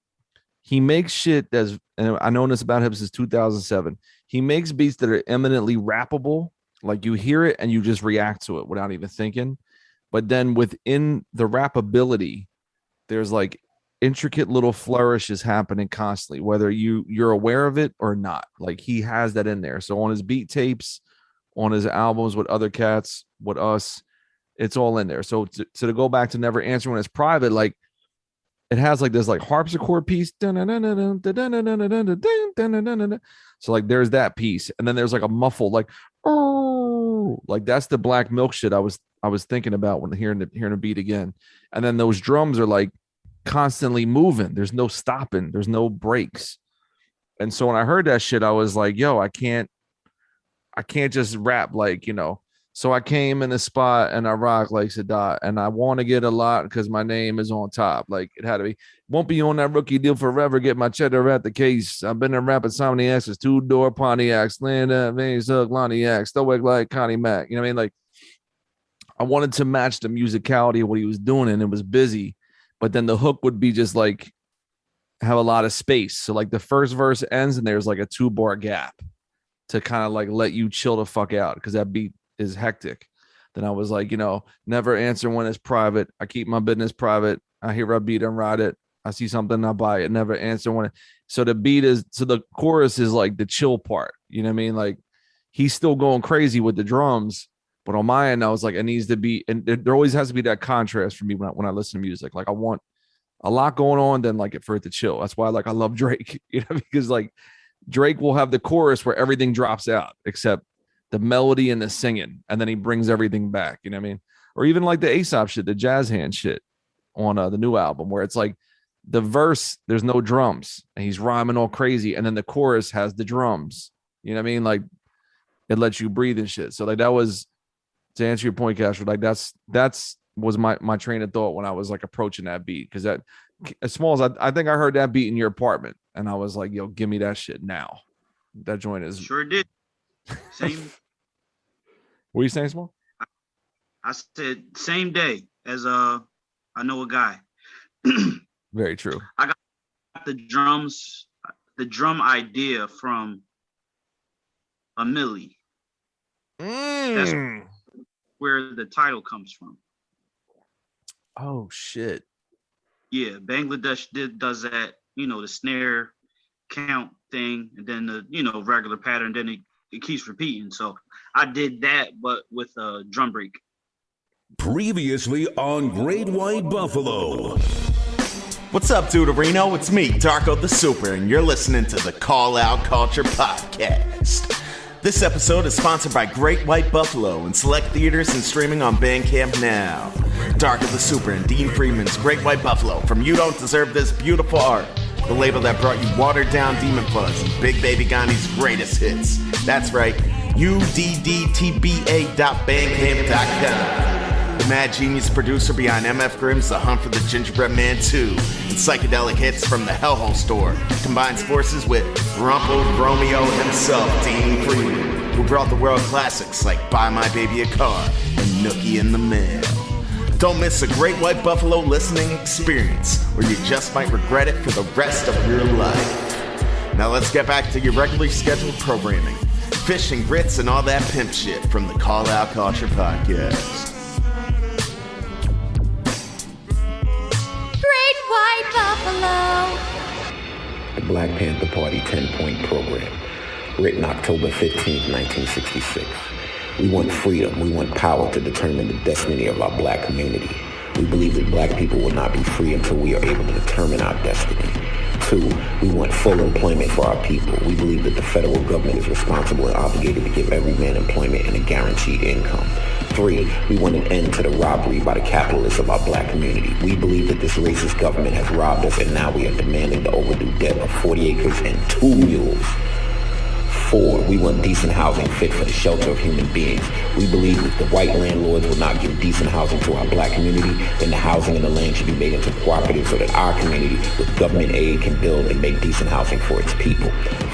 he makes shit that's, and I know this about him since 2007. He makes beats that are eminently rappable. Like you hear it and you just react to it without even thinking. But then within the rappability, there's like intricate little flourishes happening constantly, whether you're aware of it or not. Like he has that in there. So on his beat tapes, on his albums with other cats, with us, it's all in there. So to go back to Never Answer When It's Private, like it has like this like harpsichord piece. So like there's that piece, and then there's like a muffled like, oh, like that's the Black Milk shit I was thinking about when hearing the beat again. And then those drums are like constantly moving. There's no stopping. There's no breaks. And so when I heard that shit, I was like, yo, I can't just rap like, you know. So I came in the spot and I rock like Sadat, and I want to get a lot because my name is on top. Like it had to be. Won't be on that rookie deal forever. Get my cheddar at the case. I've been in rapping so many X's, 2-door Pontiacs, land up, Veins Hook, Lonniac, stoic like Connie Mack. You know what I mean? Like I wanted to match the musicality of what he was doing, and it was busy. But then the hook would be just like have a lot of space. So like the first verse ends and there's like a 2-bar gap to kind of like let you chill the fuck out because that beat is hectic. Then I was like, you know, never answer when it's private. I keep my business private. I hear a beat and ride it. I see something, I buy it. Never answer when it. So the beat is, so the chorus is like the chill part. You know what I mean? Like he's still going crazy with the drums, but on my end, I was like, it needs to be, and there always has to be that contrast for me when I listen to music. Like I want a lot going on, then like it for it to chill. That's why like I love Drake, you know, because like Drake will have the chorus where everything drops out except the melody and the singing, and then he brings everything back. You know what I mean? Or even like the Aesop shit, the jazz hand shit on the new album, where it's like the verse, there's no drums and he's rhyming all crazy, and then the chorus has the drums. You know what I mean? Like it lets you breathe and shit. So like that was, to answer your point, Castro, like that's was my train of thought when I was like approaching that beat. Because that, as small as I think I heard that beat in your apartment, and I was like, yo, give me that shit now. That joint is sure did. Same. What are you saying, Small? I said same day as I know a guy. Very true. I got the drum idea from a Millie. That's where the title comes from. Oh shit. Yeah, Bangladesh does that, you know, the snare count thing, and then the, you know, regular pattern, then it keeps repeating. So I did that, but with a drum break. Previously on Great White Buffalo. What's up, Duderino? It's me, Darko the Super, and you're listening to the Call Out Culture Podcast. This episode is sponsored by Great White Buffalo in select theaters and streaming on Bandcamp now. Darko the Super and Dean Freeman's Great White Buffalo from You Don't Deserve This Beautiful Art, the label that brought you Watered Down Demon Fuzz and Big Baby Gandhi's greatest hits. That's right, uddtba.bandcamp.com. The mad genius producer behind MF Grimm's The Hunt for the Gingerbread Man 2 and psychedelic hits from the Hellhole Store combines forces with Rumpled Romeo himself, Dean Freeman, who brought the world classics like Buy My Baby a Car and Nookie in the Mail. Don't miss a Great White Buffalo listening experience, or you just might regret it for the rest of your life. Now let's get back to your regularly scheduled programming. Fish and grits and all that pimp shit from the Call Out Culture Podcast. Great White Buffalo. The Black Panther Party 10-point program, written October 15, 1966. We want freedom. We want power to determine the destiny of our black community. We believe that black people will not be free until we are able to determine our destiny. 2, we want full employment for our people. We believe that the federal government is responsible and obligated to give every man employment and a guaranteed income. 3, we want an end to the robbery by the capitalists of our black community. We believe that this racist government has robbed us, and now we are demanding the overdue debt of 40 acres and 2 mules. 4, we want decent housing fit for the shelter of human beings. We believe that the white landlords will not give decent housing to our black community, then the housing and the land should be made into cooperatives so that our community with government aid can build and make decent housing for its people.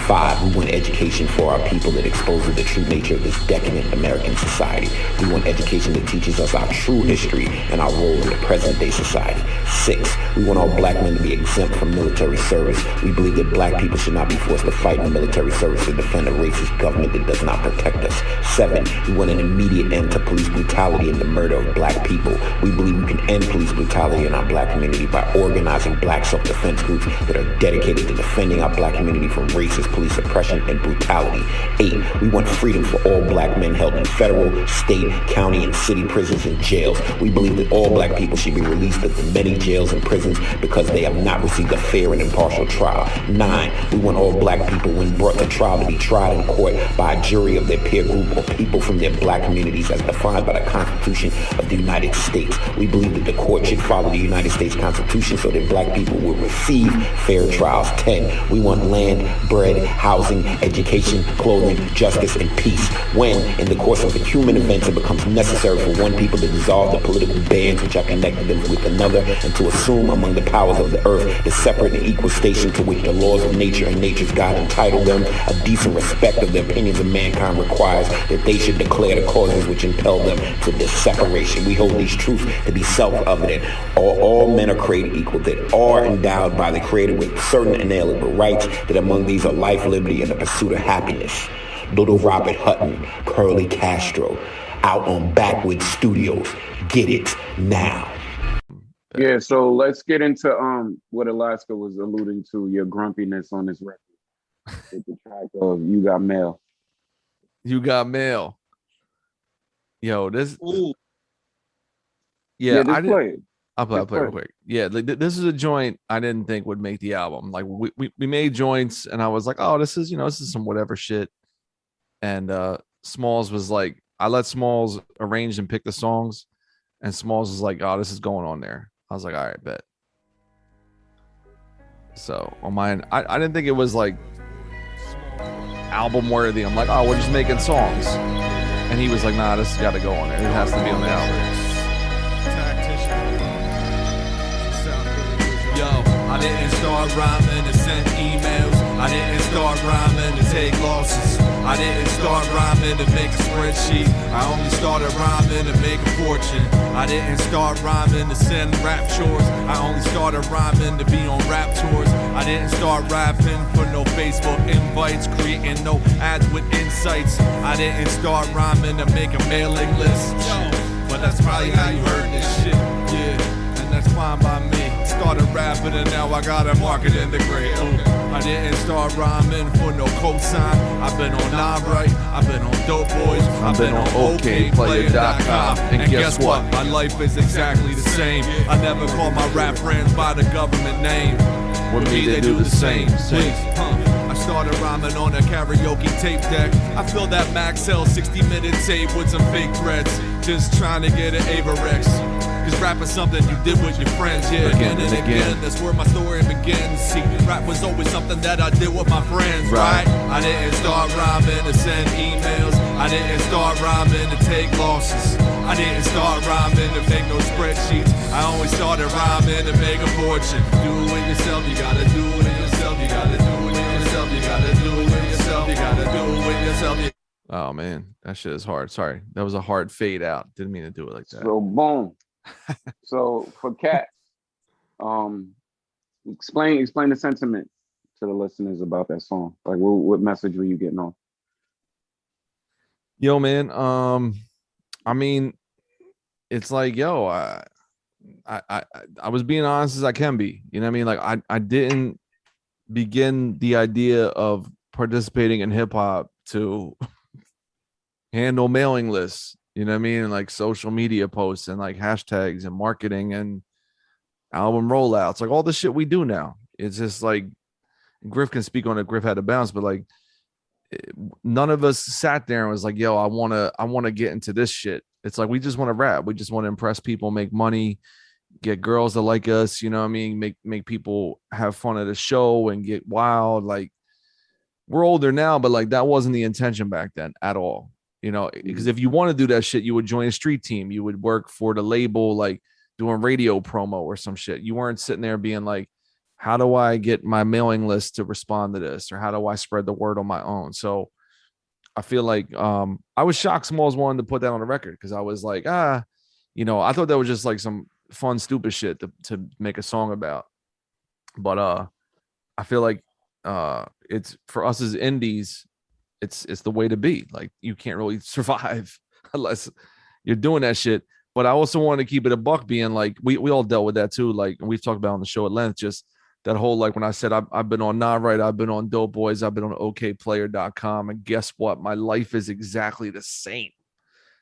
5, we want education for our people that exposes the true nature of this decadent American society. We want education that teaches us our true history and our role in the present day society. 6, we want all black men to be exempt from military service. We believe that black people should not be forced to fight in the military service to defend a racist government that does not protect us. 7, we want an immediate end to police brutality and the murder of black people. We believe we can end police brutality in our black community by organizing black self-defense groups that are dedicated to defending our black community from racist police oppression and brutality. 8, we want freedom for all black men held in federal, state, county, and city prisons and jails. We believe that all black people should be released at the many jails and prisons because they have not received a fair and impartial trial. 9, we want all black people, when brought to trial, to be tried in court by a jury of their peer group or people from their black communities as defined by the Constitution of the United States. We believe that the court should follow the United States Constitution so that black people will receive fair trials. 10, we want land, bread, housing, education, clothing, justice, and peace. When, in the course of the human events, it becomes necessary for one people to dissolve the political bands which have connected them with another and to assume among the powers of the earth the separate and equal station to which the laws of nature and nature's God entitle them, a decent respect of the opinions of mankind requires that they should declare the causes which impel them to this separation. We hold these truths to be self-evident. All men are created equal, that are endowed by the Creator with certain inalienable rights, that among these are life, liberty, and the pursuit of happiness. Little Robert Hutton, Curly Castro, out on Backwoods Studios. Get it now. Yeah, so let's get into what Alaska was alluding to, your grumpiness on this record. With the track of You Got Mail. You Got Mail. Yo, this. Ooh. Yeah, just play it. I'll play real quick. Yeah, like, this is a joint I didn't think would make the album. Like we made joints, and I was like, oh, this is some whatever shit. And Smalls was like, I let Smalls arrange and pick the songs, and Smalls was like, oh, this is going on there. I was like, all right, bet. So on mine, I didn't think it was like album worthy. I'm like, oh, we're just making songs. And he was like, nah, this has got to go on there. It has to be on the album. Yo, I didn't start rhyming to send emails. I didn't start rhyming to take losses. I didn't start rhyming to make a spreadsheet. I only started rhyming to make a fortune. I didn't start rhyming to send rap chores. I only started rhyming to be on rap tours. I didn't start rapping for no Facebook invites, creating no ads with insights. I didn't start rhyming to make a mailing list. But that's probably how you heard this shit. Yeah, and that's fine by me. Started rapping and now I got a marketing degree. I didn't start rhyming for no cosign. I've been on Non-Right, I've been on Dope Boys, I've been on OKPlayer.com. And guess what? My life is exactly the same. I never call my rap friends by the government name. With me, they do the same. I started rhyming on a karaoke tape deck. I filled that Maxell 60-minute tape with some fake threads, just trying to get an Avarex. Cause rap is something you did with your friends, yeah, again and again. That's where my story begins. See, rap was always something that I did with my friends, right? I didn't start rhyming to send emails. I didn't start rhyming to take losses. I didn't start rhyming to make no spreadsheets. I only started rhyming to make a fortune. Do it yourself, you gotta do it yourself. You gotta do it yourself, you gotta do it yourself. You gotta do it yourself. Oh man, that shit is hard. Sorry, that was a hard fade out. Didn't mean to do it like that. So boom. So for Cat, explain the sentiment to the listeners about that song. Like, what message were you getting on? Yo, man. I mean, it's like, yo, I was being honest as I can be. You know what I mean? Like, I didn't begin the idea of participating in hip hop to handle mailing lists. You know what I mean? And like social media posts and like hashtags and marketing and album rollouts, like all the shit we do now. It's just like, Griff can speak on it. Griff had to bounce, but like none of us sat there and was like, yo, I want to get into this shit. It's like, we just want to rap. We just want to impress people, make money, get girls to like us. You know what I mean? Make people have fun at a show and get wild. Like, we're older now, but like that wasn't the intention back then at all. You know, because if you want to do that shit, you would join a street team. You would work for the label, like doing radio promo or some shit. You weren't sitting there being like, how do I get my mailing list to respond to this? Or how do I spread the word on my own? So I feel like I was shocked Smalls wanted to put that on the record because I was like, you know, I thought that was just like some fun, stupid shit to make a song about. But I feel like it's for us as indies, it's the way to be. Like you can't really survive unless you're doing that shit. But I also want to keep it a buck, being like we all dealt with that too. Like we've talked about on the show at length, just that whole, like when I said I've been on Not Right, I've been on Dope Boys, I've been on okplayer.com, and guess what? My life is exactly the same.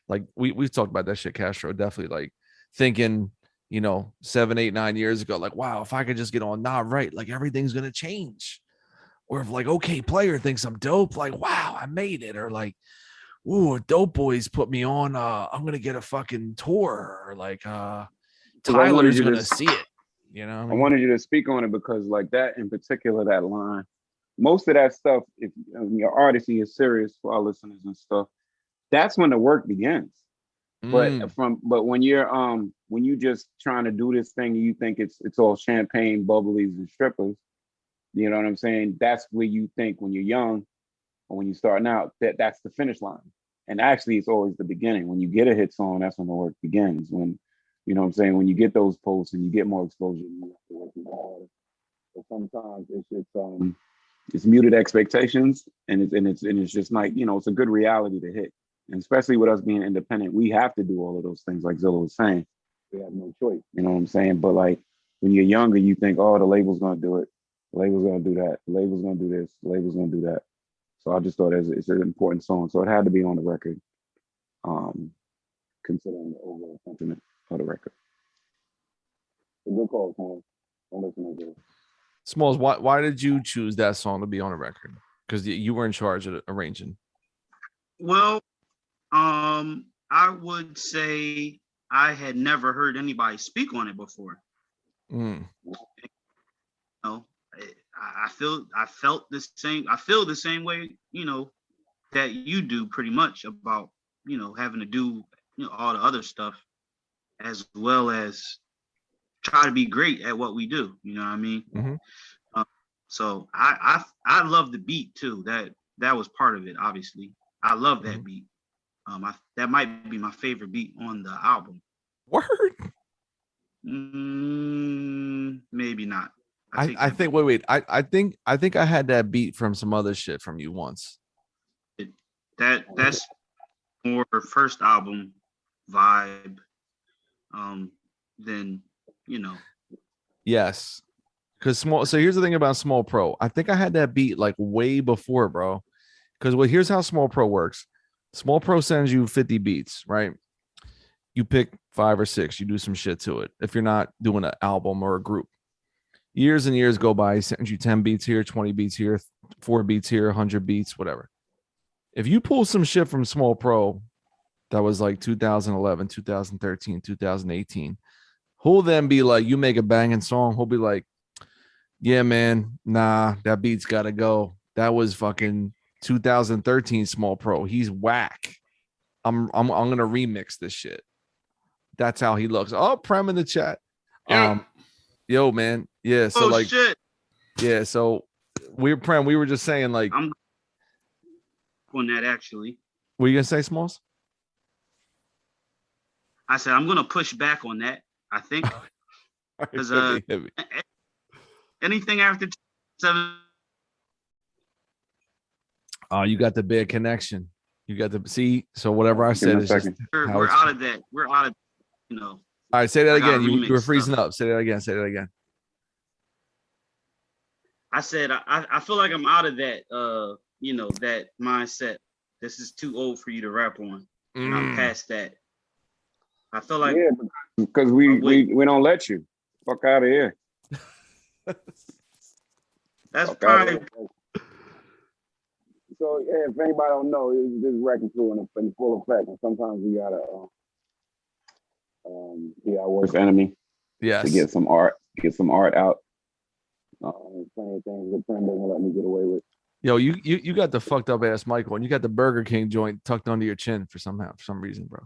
Like we've talked about that shit, Castro, definitely like thinking, you know, 7, 8, 9 years ago, like, wow, if I could just get on Not Right, like everything's gonna change. Or if like OK Player thinks I'm dope, like, wow, I made it. Or like, ooh, Dope Boys put me on, I'm gonna get a fucking tour. Or like Tyler's gonna see it. You know, I wanted you to speak on it because like that in particular, that line, most of that stuff, if your artistry is serious for our listeners and stuff, that's when the work begins. But when you just trying to do this thing, you think it's all champagne, bubblies, and strippers. You know what I'm saying? That's where you think when you're young or when you're starting out that's the finish line. And actually, it's always the beginning. When you get a hit song, that's when the work begins. When, you know what I'm saying, when you get those posts and you get more exposure, you have to work even harder. But sometimes it's muted expectations, and it's just like, you know, it's a good reality to hit. And especially with us being independent, we have to do all of those things, like Zilla was saying. We have no choice. You know what I'm saying? But like when you're younger, you think, oh, the label's gonna do it. The label's gonna do that. The label's gonna do this. The label's gonna do that. So I just thought it's an important song. So it had to be on the record, considering the overall sentiment of the record. A good call, Smalls. Don't listen to it. Smalls, why did you choose that song to be on the record? Because you were in charge of arranging. Well, I would say I had never heard anybody speak on it before. You know, I felt the same. I feel the same way, you know, that you do pretty much about, you know, having to do, you know, all the other stuff as well as try to be great at what we do. You know what I mean? So I love the beat too. That was part of it. Obviously, I love that beat. That might be my favorite beat on the album. Word? Maybe not. I think. Wait. I think I had that beat from some other shit from you once. That's more first album vibe. Than, you know. Yes. Because so here's the thing about Small Pro. I think I had that beat like way before, bro. Because here's how Small Pro works. Small Pro sends you 50 beats, right? You pick 5 or 6, you do some shit to it. If you're not doing an album or a group, years and years go by. He sends you 10 beats here, 20 beats here, 4 beats here, 100 beats, whatever. If you pull some shit from Small Pro that was like 2011, 2013, 2018, he'll then be like, you make a banging song. He'll be like, yeah, man, nah, that beat's got to go. That was fucking 2013 Small Pro. He's whack. I'm gonna remix this shit. That's how he looks. Oh, Prem in the chat. Yo, man. Yeah. So like, shit. Yeah. So we were just saying like, I'm on that actually. What you gonna say, Smalls? I said I'm gonna push back on that. I think because anything after 7. Oh, you got the bad connection. You got the see. So whatever I said is just we're out of that. We're out of, you know. All right, say that again. You were freezing up. Say that again. Say that again. I said I feel like I'm out of that. You know, that mindset. This is too old for you to rap on. And I'm past that. I feel like because we don't let you. Fuck out of here. That's probably. So yeah, if anybody don't know, this wrecking crew in full effect, and sometimes we gotta be our worst enemy. Yes. To get some art out. Plenty of things the friend doesn't let me get away with. Yo, you got the fucked up ass Michael, and you got the Burger King joint tucked under your chin for some reason, bro.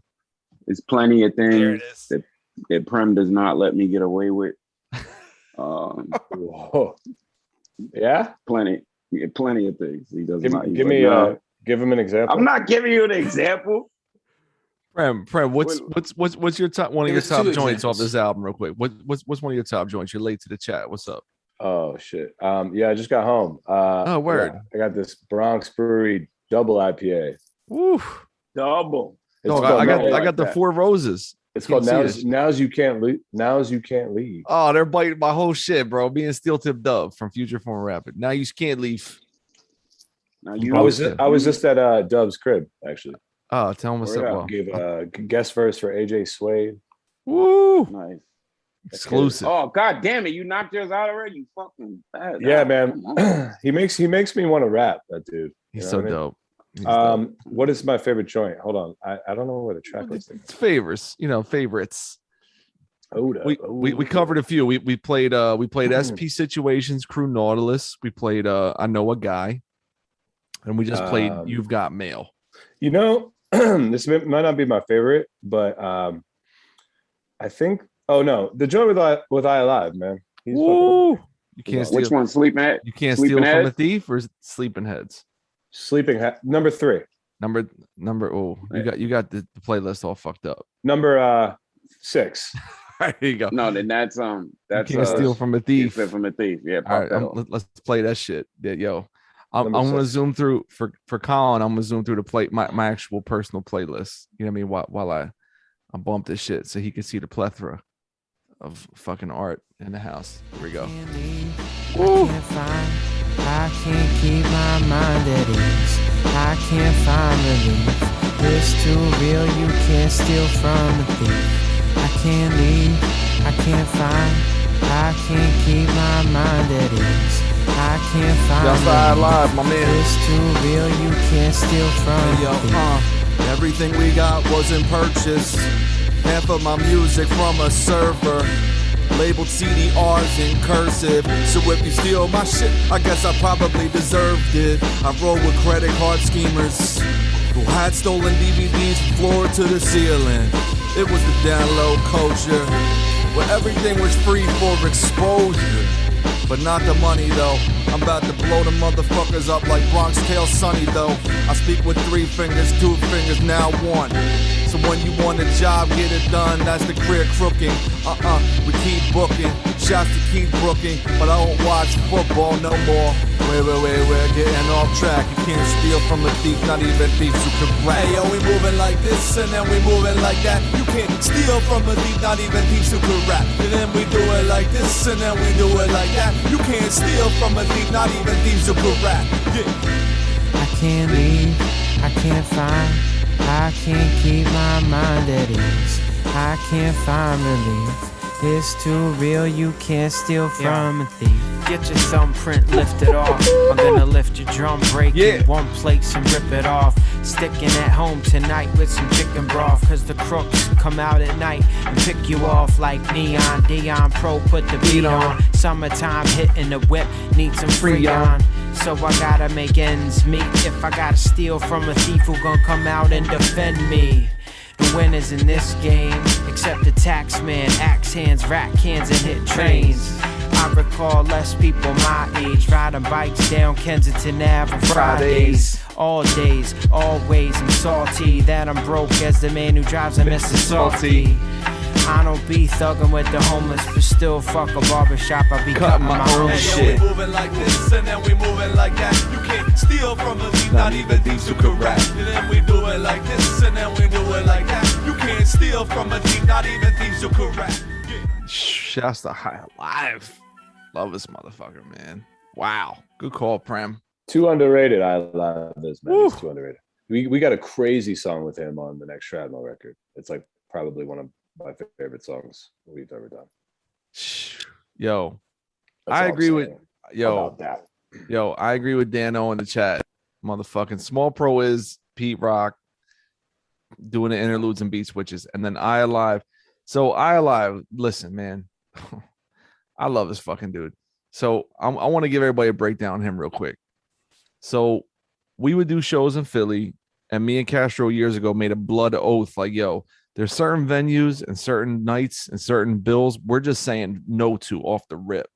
There's plenty of There it things is. that Prem does not let me get away with. Whoa. Yeah. Plenty of things he does not. Give him an example. I'm not giving you an example. Prem, what's your top one of your There's top two joints off examples. this album, real quick? What's one of your top joints? You're late to the chat. What's up? Oh shit. Yeah, I just got home. Oh, word. I got this Bronx Brewery double IPA. Woo. Double. It's No, called I Now- got the Four Roses. It's Can't called see Now's this. You Can't Leave. Now's You Can't Leave. Oh, they're biting my whole shit, bro. Me and Steel Tip Dub from Future Form Rapid. Now you can't leave. Now I was just at Dub's crib actually. Oh, tell him what's Word up, up. bro. Gave a guest verse for AJ Suede. Woo. Nice. Exclusive. Oh god damn it! You knocked yours out already. You fucking bad. Yeah, man. he makes me want to rap. That dude. He's You know so what I mean? dope. He's dope. What is my favorite joint? Hold on. I don't know where the track list is. It's favorites. Hold up. We covered a few. We played SP Situations, Crew Nautilus. We played I Know a Guy, and we just played You've Got Mail. You know, this might not be my favorite, but I think. Oh no, the joint with I Alive, man. He's Woo! fucking, You can't steal. Which one? Sleeping Head? You can't Sleeping steal from Head? a thief or Sleeping Heads. number 3. Number. Oh, you got the playlist all fucked up. Number 6. There you go. No, then that's You can't steal from a thief. Steal from a thief. Yeah. All right, pop that off. let's play that shit. Yeah, yo, I'm Number gonna 6. zoom through for Colin. I'm gonna zoom through the play my actual personal playlist. You know what I mean? While I bump this shit so he can see the plethora of fucking art in the house. Here we go. I can't keep my mind at ease. I can't find relief. It's too real, you can't steal from a thief. I can't leave, I can't find. I can't keep my mind at ease. I can't find That's I Alive, my man. It's too real, you can't steal from a thief. Everything we got wasn't purchased. Half of my music from a server. Labeled CDRs in cursive. So if you steal my shit, I guess I probably deserved it. I roll with credit card schemers who had stolen DVDs from floor to the ceiling. It was the download culture where everything was free for exposure. But not the money though. I'm about to blow the motherfuckers up like Bronx Tale Sonny though. I speak with 3 fingers, 2 fingers, now 1. So when you want a job, get it done. That's the career crooking. We keep booking. Shots to keep booking. But I don't watch football no more. Wait, we're getting off track. You can't steal from a thief, not even thieves who can rap. Hey, yo, we moving like this and then we moving like that. You can't steal from a thief, not even thieves who can rap. And then we do it like this and then we do it like that. You can't steal from a thief, not even thieves who can rap. Yeah. I can't leave, I can't find. I can't keep my mind at ease. I can't find relief. It's too real, you can't steal from a thief. Get your thumbprint lifted off. I'm gonna lift your drum break in one place and rip it off. Sticking at home tonight with some chicken broth. Cause the crooks come out at night and pick you off like Neon. Dion Pro put the beat on. Summertime hitting the whip, need some Freon. So I gotta make ends meet. If I gotta steal from a thief who gon' come out and defend me. The winners in this game, except the tax man, axe hands, rat cans, and hit trains. I recall less people my age riding bikes down Kensington Ave on Fridays. All days, always, I'm salty that I'm broke as the man who drives a Mr. Salty. I don't be thugging with the homeless, but still fuck a barbershop. I be cutting my own shit. We moving like this and then we moving like that. You can't steal from a thief, not even thieves who can rap. And then we do it like this and then we do it like that. You can't steal from a thief, not even thieves who can rap. Shouts to High Alive. Love this motherfucker, man. Wow. Good call, Prem. Too underrated. I love this, man. It's too underrated. We got a crazy song with him on the next Shrapnel record. It's like probably one of my favorite songs we've ever done. Yo, That's I all agree I'm with saying yo. about that. Yo, I agree with Dano in the chat. Motherfucking Small Pro is Pete Rock doing the interludes and beat switches, and then I Alive. So I Alive, listen, man, I love this fucking dude. So I want to give everybody a breakdown on him real quick. So we would do shows in Philly, and me and Castro years ago made a blood oath, like, yo, there's certain venues and certain nights and certain bills we're just saying no to off the rip.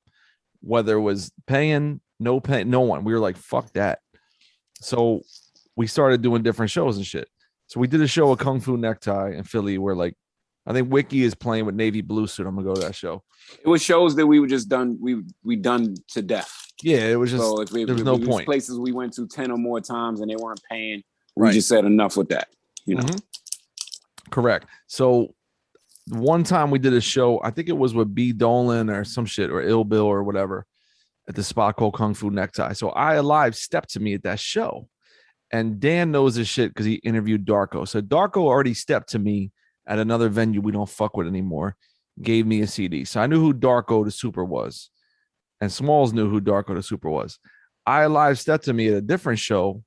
Whether it was paying, no one. We were like, fuck that. So we started doing different shows and shit. So we did a show, a Kung Fu Necktie in Philly, where like, I think Wiki is playing with Navy Blue Suit. I'm gonna go to that show. It was shows that we were just done. We done to death. Yeah, it was just, so there was no point. Places we went to 10 or more times and they weren't paying. We just said enough with that, you know. Correct. So one time we did a show, I think it was with B. Dolan or some shit, or Ill Bill or whatever, at the spot called Kung Fu Necktie. So I Alive stepped to me at that show. And Dan knows this shit because he interviewed Darko. So Darko already stepped to me at another venue we don't fuck with anymore, gave me a CD. So I knew who Darko the Super was. And Smalls knew who Darko the Super was. I Alive stepped to me at a different show,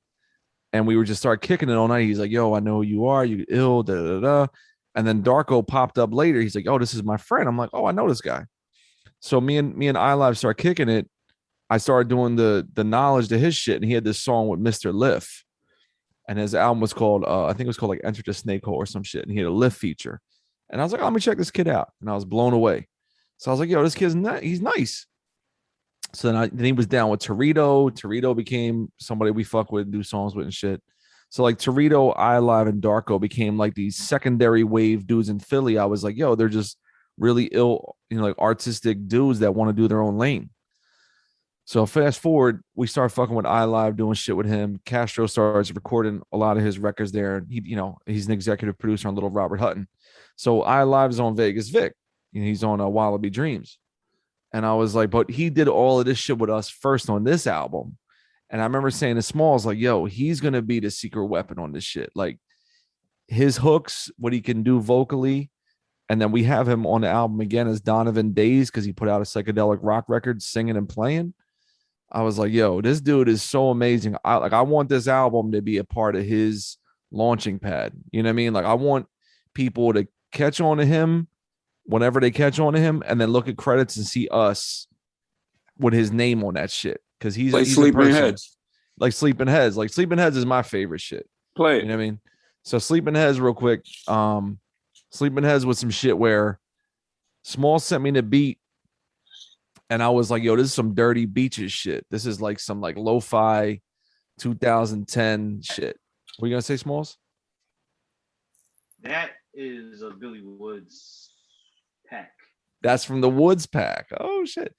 and we were just start kicking it all night. He's like, yo, I know who you are. You ill, da da da. And then Darko popped up later. He's like, oh, this is my friend. I'm like, oh, I know this guy. So me and I Live start kicking it. I started doing the knowledge to his shit, and he had this song with Mr. Liff. And his album was called, I think it was called like Enter the Snake Hole or some shit. And he had a Liff feature. And I was like, oh, let me check this kid out. And I was blown away. So I was like, yo, this kid's he's nice. So then he was down with Torito. Torito became somebody we fuck with, do songs with and shit. So like Torito, I Live, and Darko became like these secondary wave dudes in Philly. I was like, yo, they're just really ill, like artistic dudes that want to do their own lane. So fast forward, we start fucking with I Live, doing shit with him. Castro starts recording a lot of his records there. He, he's an executive producer on Little Robert Hutton. So I Live is on Vegas Vic. He's on Wallaby Dreams. And I was like, but he did all of this shit with us first on this album. And I remember saying to Smalls, like, yo, he's going to be the secret weapon on this shit. Like his hooks, what he can do vocally. And then we have him on the album again as Donovan Days, because he put out a psychedelic rock record singing and playing. I was like, yo, this dude is so amazing. I want this album to be a part of his launching pad. You know what I mean? Like I want people to catch on to him whenever they catch on to him, and then look at credits and see us with his name on that shit. Because he's like he's Sleeping Heads. Like Sleeping Heads. Like Sleeping Heads is my favorite shit. Play it. You know what I mean? So Sleeping Heads real quick. Sleeping Heads with some shit where Small sent me the beat, and I was like, yo, this is some Dirty Beaches shit. This is like some like lo-fi 2010 shit. What are you gonna say, Smalls? That is a Billy Woods pack. That's from the Woods pack. Oh shit.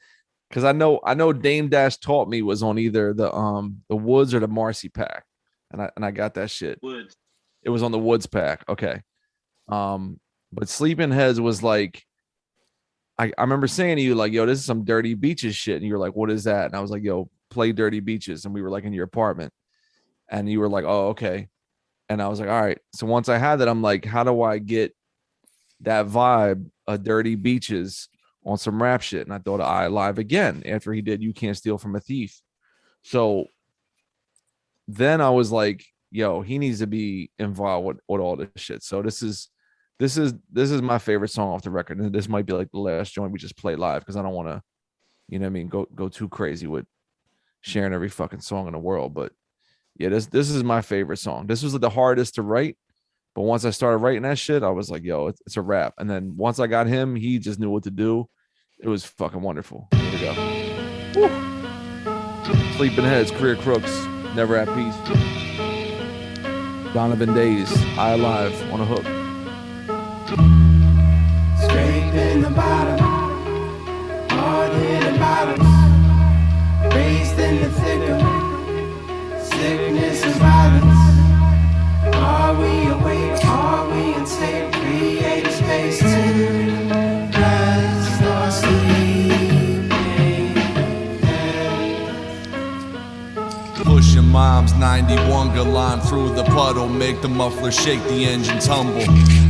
Because I know Dame Dash Taught Me was on either the Woods or the Marcy pack. And I got that shit. Woods. It was on the Woods pack. Okay. But Sleeping Heads was like, I remember saying to you, like, yo, this is some Dirty Beaches shit. And you were like, what is that? And I was like, yo, play Dirty Beaches. And we were like in your apartment. And you were like, oh, okay. And I was like, all right. So once I had that, I'm like, how do I get that vibe of Dirty Beaches on some rap shit? And I thought of I Live again after he did You Can't Steal From a Thief. So then I was like, yo, he needs to be involved with all this shit. So this is my favorite song off the record. And this might be like the last joint we just play live, because I don't want to, you know what I mean, go too crazy with sharing every fucking song in the world. But yeah, this is my favorite song. This was the hardest to write, but once I started writing that shit, I was like, yo, it's a wrap. And then once I got him, he just knew what to do. It was fucking wonderful. Here we go. Woo. Sleeping Heads, Career Crooks, Never at Peace. Donovan Days, I Alive, on a hook. Scraping the bottom, hard hitting bottoms, raised in the thick of sickness and violence. Are we awake? Are we in state? Create a space to rest or sleeping. Pushing mom's 91 line through the puddle, make the muffler shake, the engine tumble.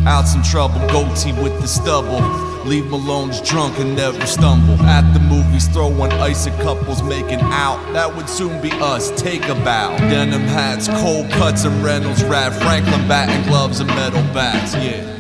Out some trouble, goatee with the stubble. Leave Malone's drunk and never stumble. At the movies, throwing ice at couples making out. That would soon be us, take a bow. Denim hats, cold cuts and Reynolds Rad Franklin batting gloves and metal bats, yeah.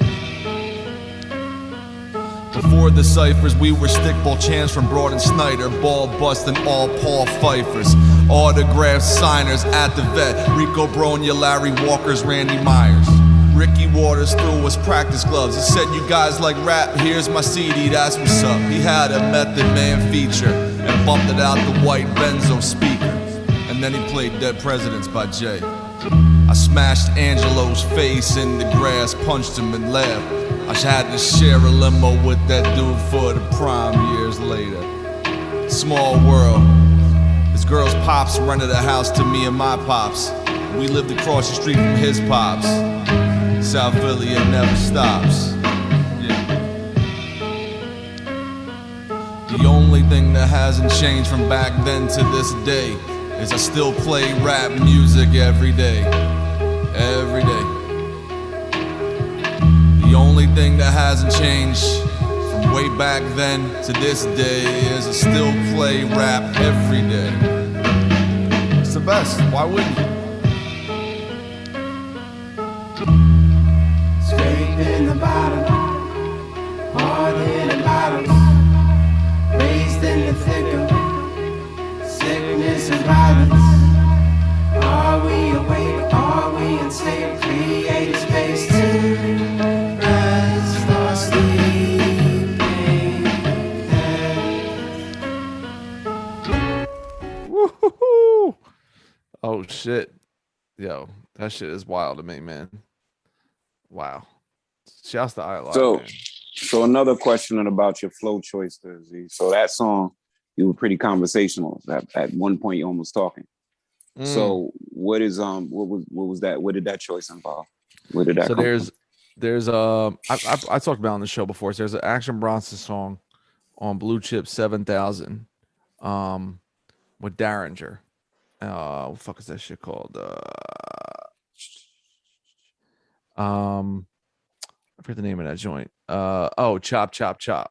before the ciphers, we were stickball champs from Broad and Snyder, ball busting all Paul Pfeiffers, autograph signers at the vet, Rico Bronya, Larry Walkers, Randy Myers. Ricky Waters threw us practice gloves. He said, "You guys like rap? Here's my CD, that's what's up." He had a Method Man feature and bumped it out the white benzo speaker. And then he played Dead Presidents by Jay. I smashed Angelo's face in the grass, punched him and laughed. I had to share a limo with that dude for the prime years later. Small world. His girl's pops rented a house to me and my pops. We lived across the street from his pops. South Philly, it never stops. Yeah. The only thing that hasn't changed from back then to this day is I still play rap music every day. Every day. The only thing that hasn't changed from way back then to this day is I still play rap every day. It's the best. Why wouldn't you? Scraping the bottom, hard in the bottoms, raised in the thick of sickness and violence. Are we awake? Are we insane? Create a space to rest or sleeping. Woo-hoo-hoo. Oh shit. Yo, that shit is wild to me, man. Wow. Shouts to ILR. So another question about your flow choice, Z. So that song, you were pretty conversational. At one point, you almost talking. So what was that? What did that choice involve? Where did that? So come there's I talked about on the show before. So there's an Action Bronson song on Blue Chip 7000, with Derringer. What the fuck is that shit called? I forget the name of that joint. Chop Chop Chop.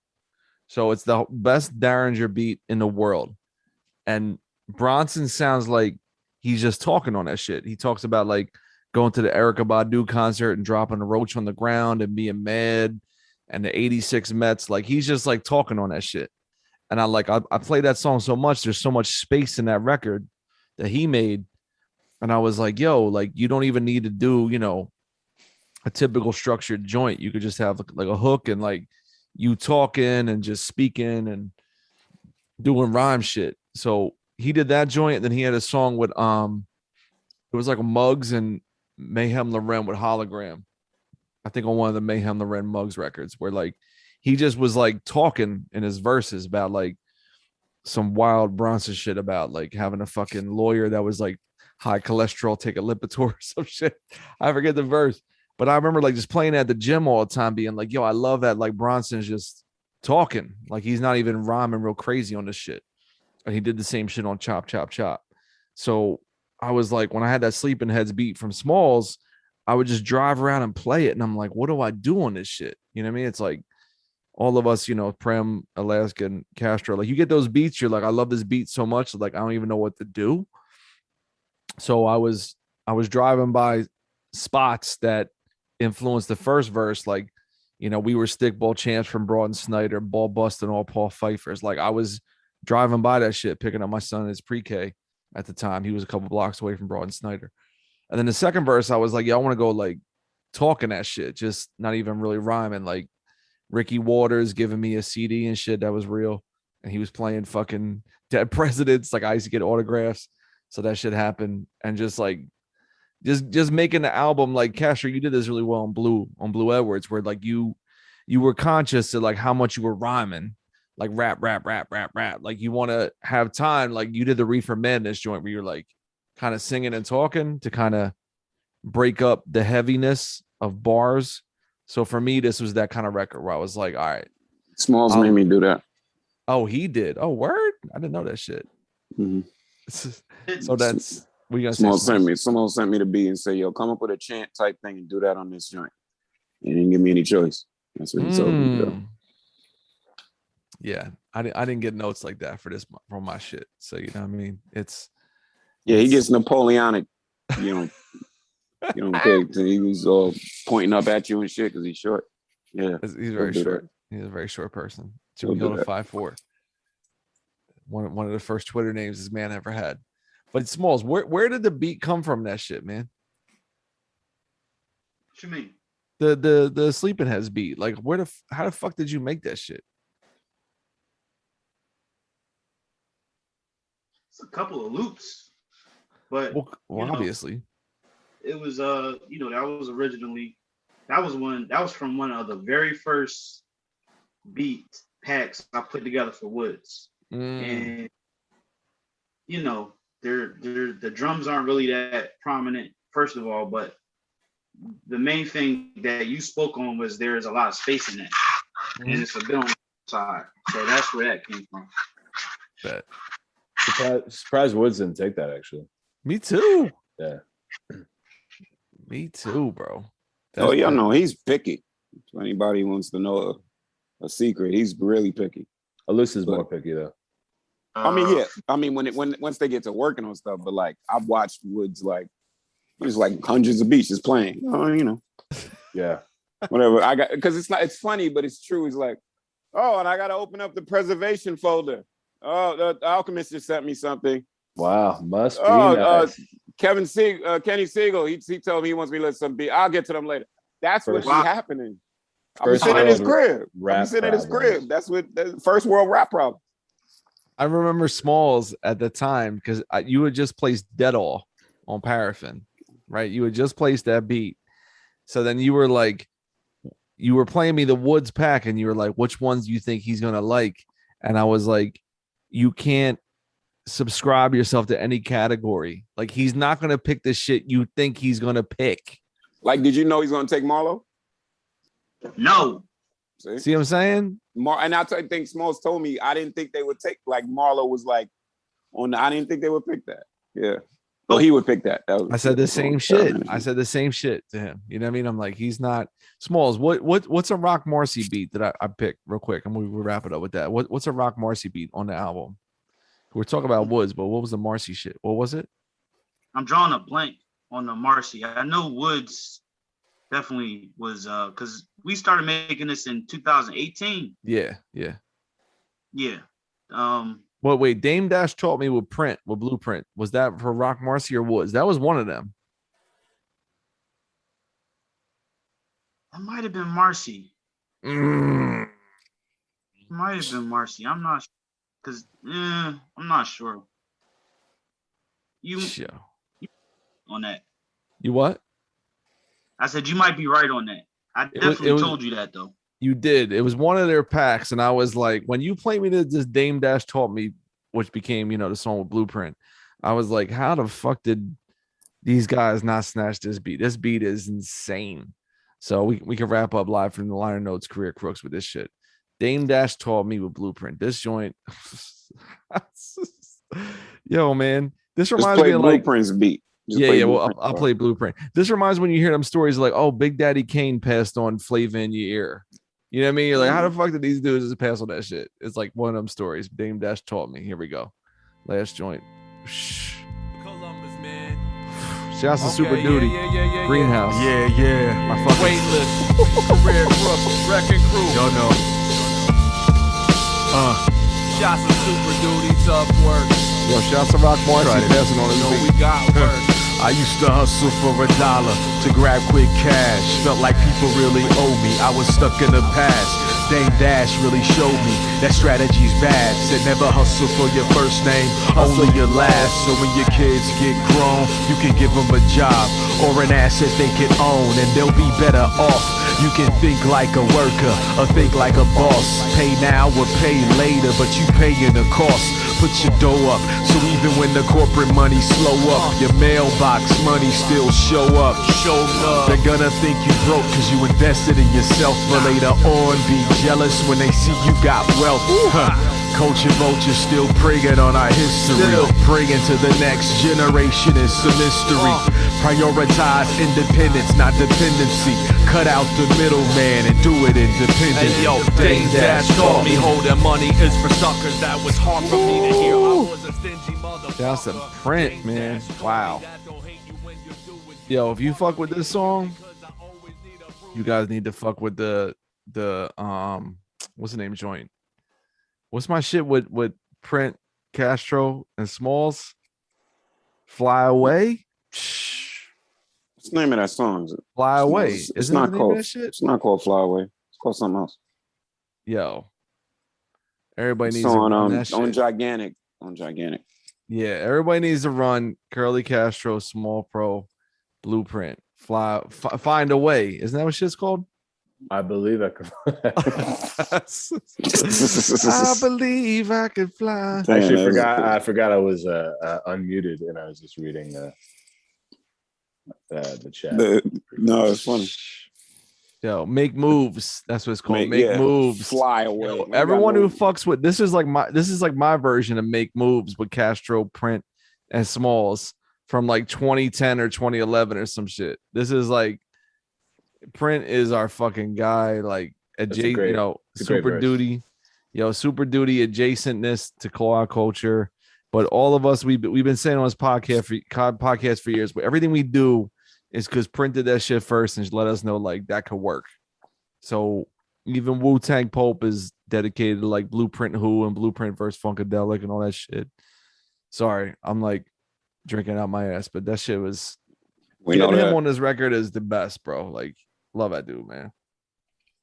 So it's the best Derringer beat in the world, and Bronson sounds like he's just talking on that shit. He talks about like going to the Erykah Badu concert and dropping a roach on the ground and being mad, and the 86 Mets. Like he's just like talking on that shit. And I play that song so much. There's so much space in that record that he made. And I was like, yo, like you don't even need to do, a typical structured joint. You could just have like a hook and like you talking and just speaking and doing rhyme shit. So he did that joint. And then he had a song with, it was like Muggs and Mayhem Loren with Hologram. I think on one of the Mayhem Loren Muggs records where like, he just was like talking in his verses about like some wild Bronson shit about like having a fucking lawyer that was like high cholesterol, take a Lipitor or some shit. I forget the verse, but I remember like just playing at the gym all the time being like, yo, I love that. Like Bronson's just talking. Like he's not even rhyming real crazy on this shit. And he did the same shit on Chop, Chop, Chop. So I was like, when I had that Sleeping Heads beat from Smalls, I would just drive around and play it. And I'm like, what do I do on this shit? You know what I mean? It's like, all of us, Prem, Alaska, and Castro, like you get those beats, you're like, I love this beat so much, like I don't even know what to do. So I was driving by spots that influenced the first verse, like, we were stickball champs from Broad and Snyder, ball busting all Paul Pfeiffers. Like I was driving by that shit, picking up my son in his pre-K at the time. He was a couple blocks away from Broad and Snyder. And then the second verse, I was like, yeah, I want to go like talking that shit, just not even really rhyming, like Ricky Waters giving me a CD and shit that was real, and he was playing fucking Dead Presidents. Like I used to get autographs, so that shit happened, and just like just making the album like Castro, you did this really well on Blue Edwards, where like you were conscious of like how much you were rhyming, like rap, like you want to have time, like you did the Reefer Madness joint where you're like kind of singing and talking to kind of break up the heaviness of bars. So for me, this was that kind of record where I was like, all right. Smalls made me do that. Oh, he did. Oh, word? I didn't know that shit. Mm-hmm. So that's we gonna Smalls sent me. Someone sent me the beat and say, yo, come up with a chant type thing and do that on this joint. He didn't give me any choice. That's what he told me to do. Yeah, I didn't get notes like that for my shit. So you know what I mean? He gets Napoleonic, You don't pay. He was all pointing up at you and shit because he's short. Yeah, he's very short. He's a very short person. He'll do Chimagoda that. 5'4". One of the first Twitter names this man ever had. But Smalls, where did the beat come from? That shit, man. What you mean? The Sleeping Heads beat. Like, how the fuck did you make that shit? It's a couple of loops, but Well, obviously, it was that was from one of the very first beat packs I put together for Woods. And the drums aren't really that prominent, first of all, but the main thing that you spoke on was there's a lot of space in that. And it's a bit on the side. So that's where that came from. Bet. Surprised Woods didn't take that, actually. Me too. Yeah. Me too, bro. Y'all know he's picky. If anybody wants to know a secret, he's really picky. Alyssa is more picky though. I mean, yeah. I mean, once they get to working on stuff, but like I've watched Woods like there's like hundreds of beats just playing. Yeah. Whatever. I got because it's funny, but it's true. He's like, oh, and I got to open up the preservation folder. Oh, the Alchemist just sent me something. Wow, must be nice. Kenny Siegel. He told me he wants me to let some beat. I'll get to them later. That's what's happening. I'm sitting in his crib. That's what the first world rap problem. I remember Smalls at the time because you had just placed Dead All on Paraffin, right? You had just placed that beat. So then you were like, you were playing me the Woods pack and you were like, which ones do you think he's going to like? And I was like, you can't subscribe yourself to any category. Like, he's not going to pick the shit you think he's going to pick. Like, did you know he's going to take Marlo? No. See what I'm saying? And I think Smalls told me I didn't think they would take, like, Marlo was like I didn't think they would pick that. Yeah. Well, he would pick that. I said the same shit. I said the same shit to him. You know what I mean? I'm like, he's not Smalls. What's a Rock Marcy beat that I picked real quick? And we'll wrap it up with that. What's a Rock Marcy beat on the album? We're talking about Woods, but what was the Marcy shit? What was it? I'm drawing a blank on the Marcy. I know Woods definitely was because we started making this in 2018. Yeah. Well, wait, Dame Dash taught me with Blueprint. Was that for Rock Marcy or Woods? That was one of them. That might have been Marcy. Mm. It might have been Marcy. I'm not because I'm not sure. You on that? You what? I said you might be right on that. I definitely told you that though. You did. It was one of their packs, and I was like, when you play me this Dame Dash taught me, which became the song with Blueprint, I was like, how the fuck did these guys not snatch this beat? This beat is insane. So we can wrap up live from the liner notes Career Crooks with this shit. Dame Dash taught me with Blueprint. This joint, yo man, this reminds me of Blueprint's beat. Well, I'll play Blueprint. This reminds me when you hear them stories like, oh, Big Daddy Kane passed on Flavor in your ear. You know what I mean? You're like, how the fuck did these dudes just pass on that shit? It's like one of them stories. Dame Dash taught me. Here we go. Last joint. Columbus, man. Shouts to Super Duty. Greenhouse. Yeah. My fucking Waitlist. Career Crooks. Wrecking Crew. Y'all know. Shouts to Super Duty. Tough work. Yo, shouts to Rock Marcy passing on his beat. We got work. I used to hustle for $1 to grab quick cash. Felt like people really owe me. I was stuck in the past. Dame Dash really showed me that strategy's bad. Said never hustle for your first name, only your last. So when your kids get grown, you can give them a job or an asset they can own, and they'll be better off. You can think like a worker or think like a boss. Pay now or pay later, but you paying the cost. Put your dough up, so even when the corporate money slow up, your mailbox money still show up. They're gonna think you broke cause you invested in yourself, but later on be jealous when they see you got wealth. Culture vultures still preying on our history. Praying to the next generation is a mystery. Prioritize independence, not dependency. Cut out the middleman and do it independently. Hey yo, Dame Dash taught me holding money is for suckers. That was hard for me to hear. I was a stingy motherfucker. That's some print, man. Wow. Yo, if you fuck with this song, you guys need to fuck with the what's the name joint? What's my shit with Print, Castro, and Smalls? Fly Away. What's the name of that song? Fly Away. It's not called. It's not called Fly Away. It's called something else. Yo, everybody It's needs to run that on shit. Gigantic. On Gigantic. Yeah, everybody needs to run Curly Castro, Small Pro, Blueprint, Find a Way. Isn't that what shit's called? I believe I could. I believe I could fly. I actually forgot I was unmuted and I was just reading the chat. No, it's funny. Yo, Make Moves. That's what it's called. Make Moves. Fly Away. Yo, everyone who fucks with this is like my version of Make Moves with Castro, Print, and Smalls from like 2010 or 2011 or some shit. This is like Print is our fucking guy, like Super Duty, Super Duty adjacentness to call-out culture. But all of us, we've been saying on this podcast for years, but everything we do is because Print did that shit first and let us know like that could work. So even Wu-Tang Pope is dedicated to like Blueprint Who and Blueprint versus Funkadelic and all that shit. Sorry, I'm like drinking out my ass, but that shit was. Getting him on this record is the best, bro. Like, love that dude, man.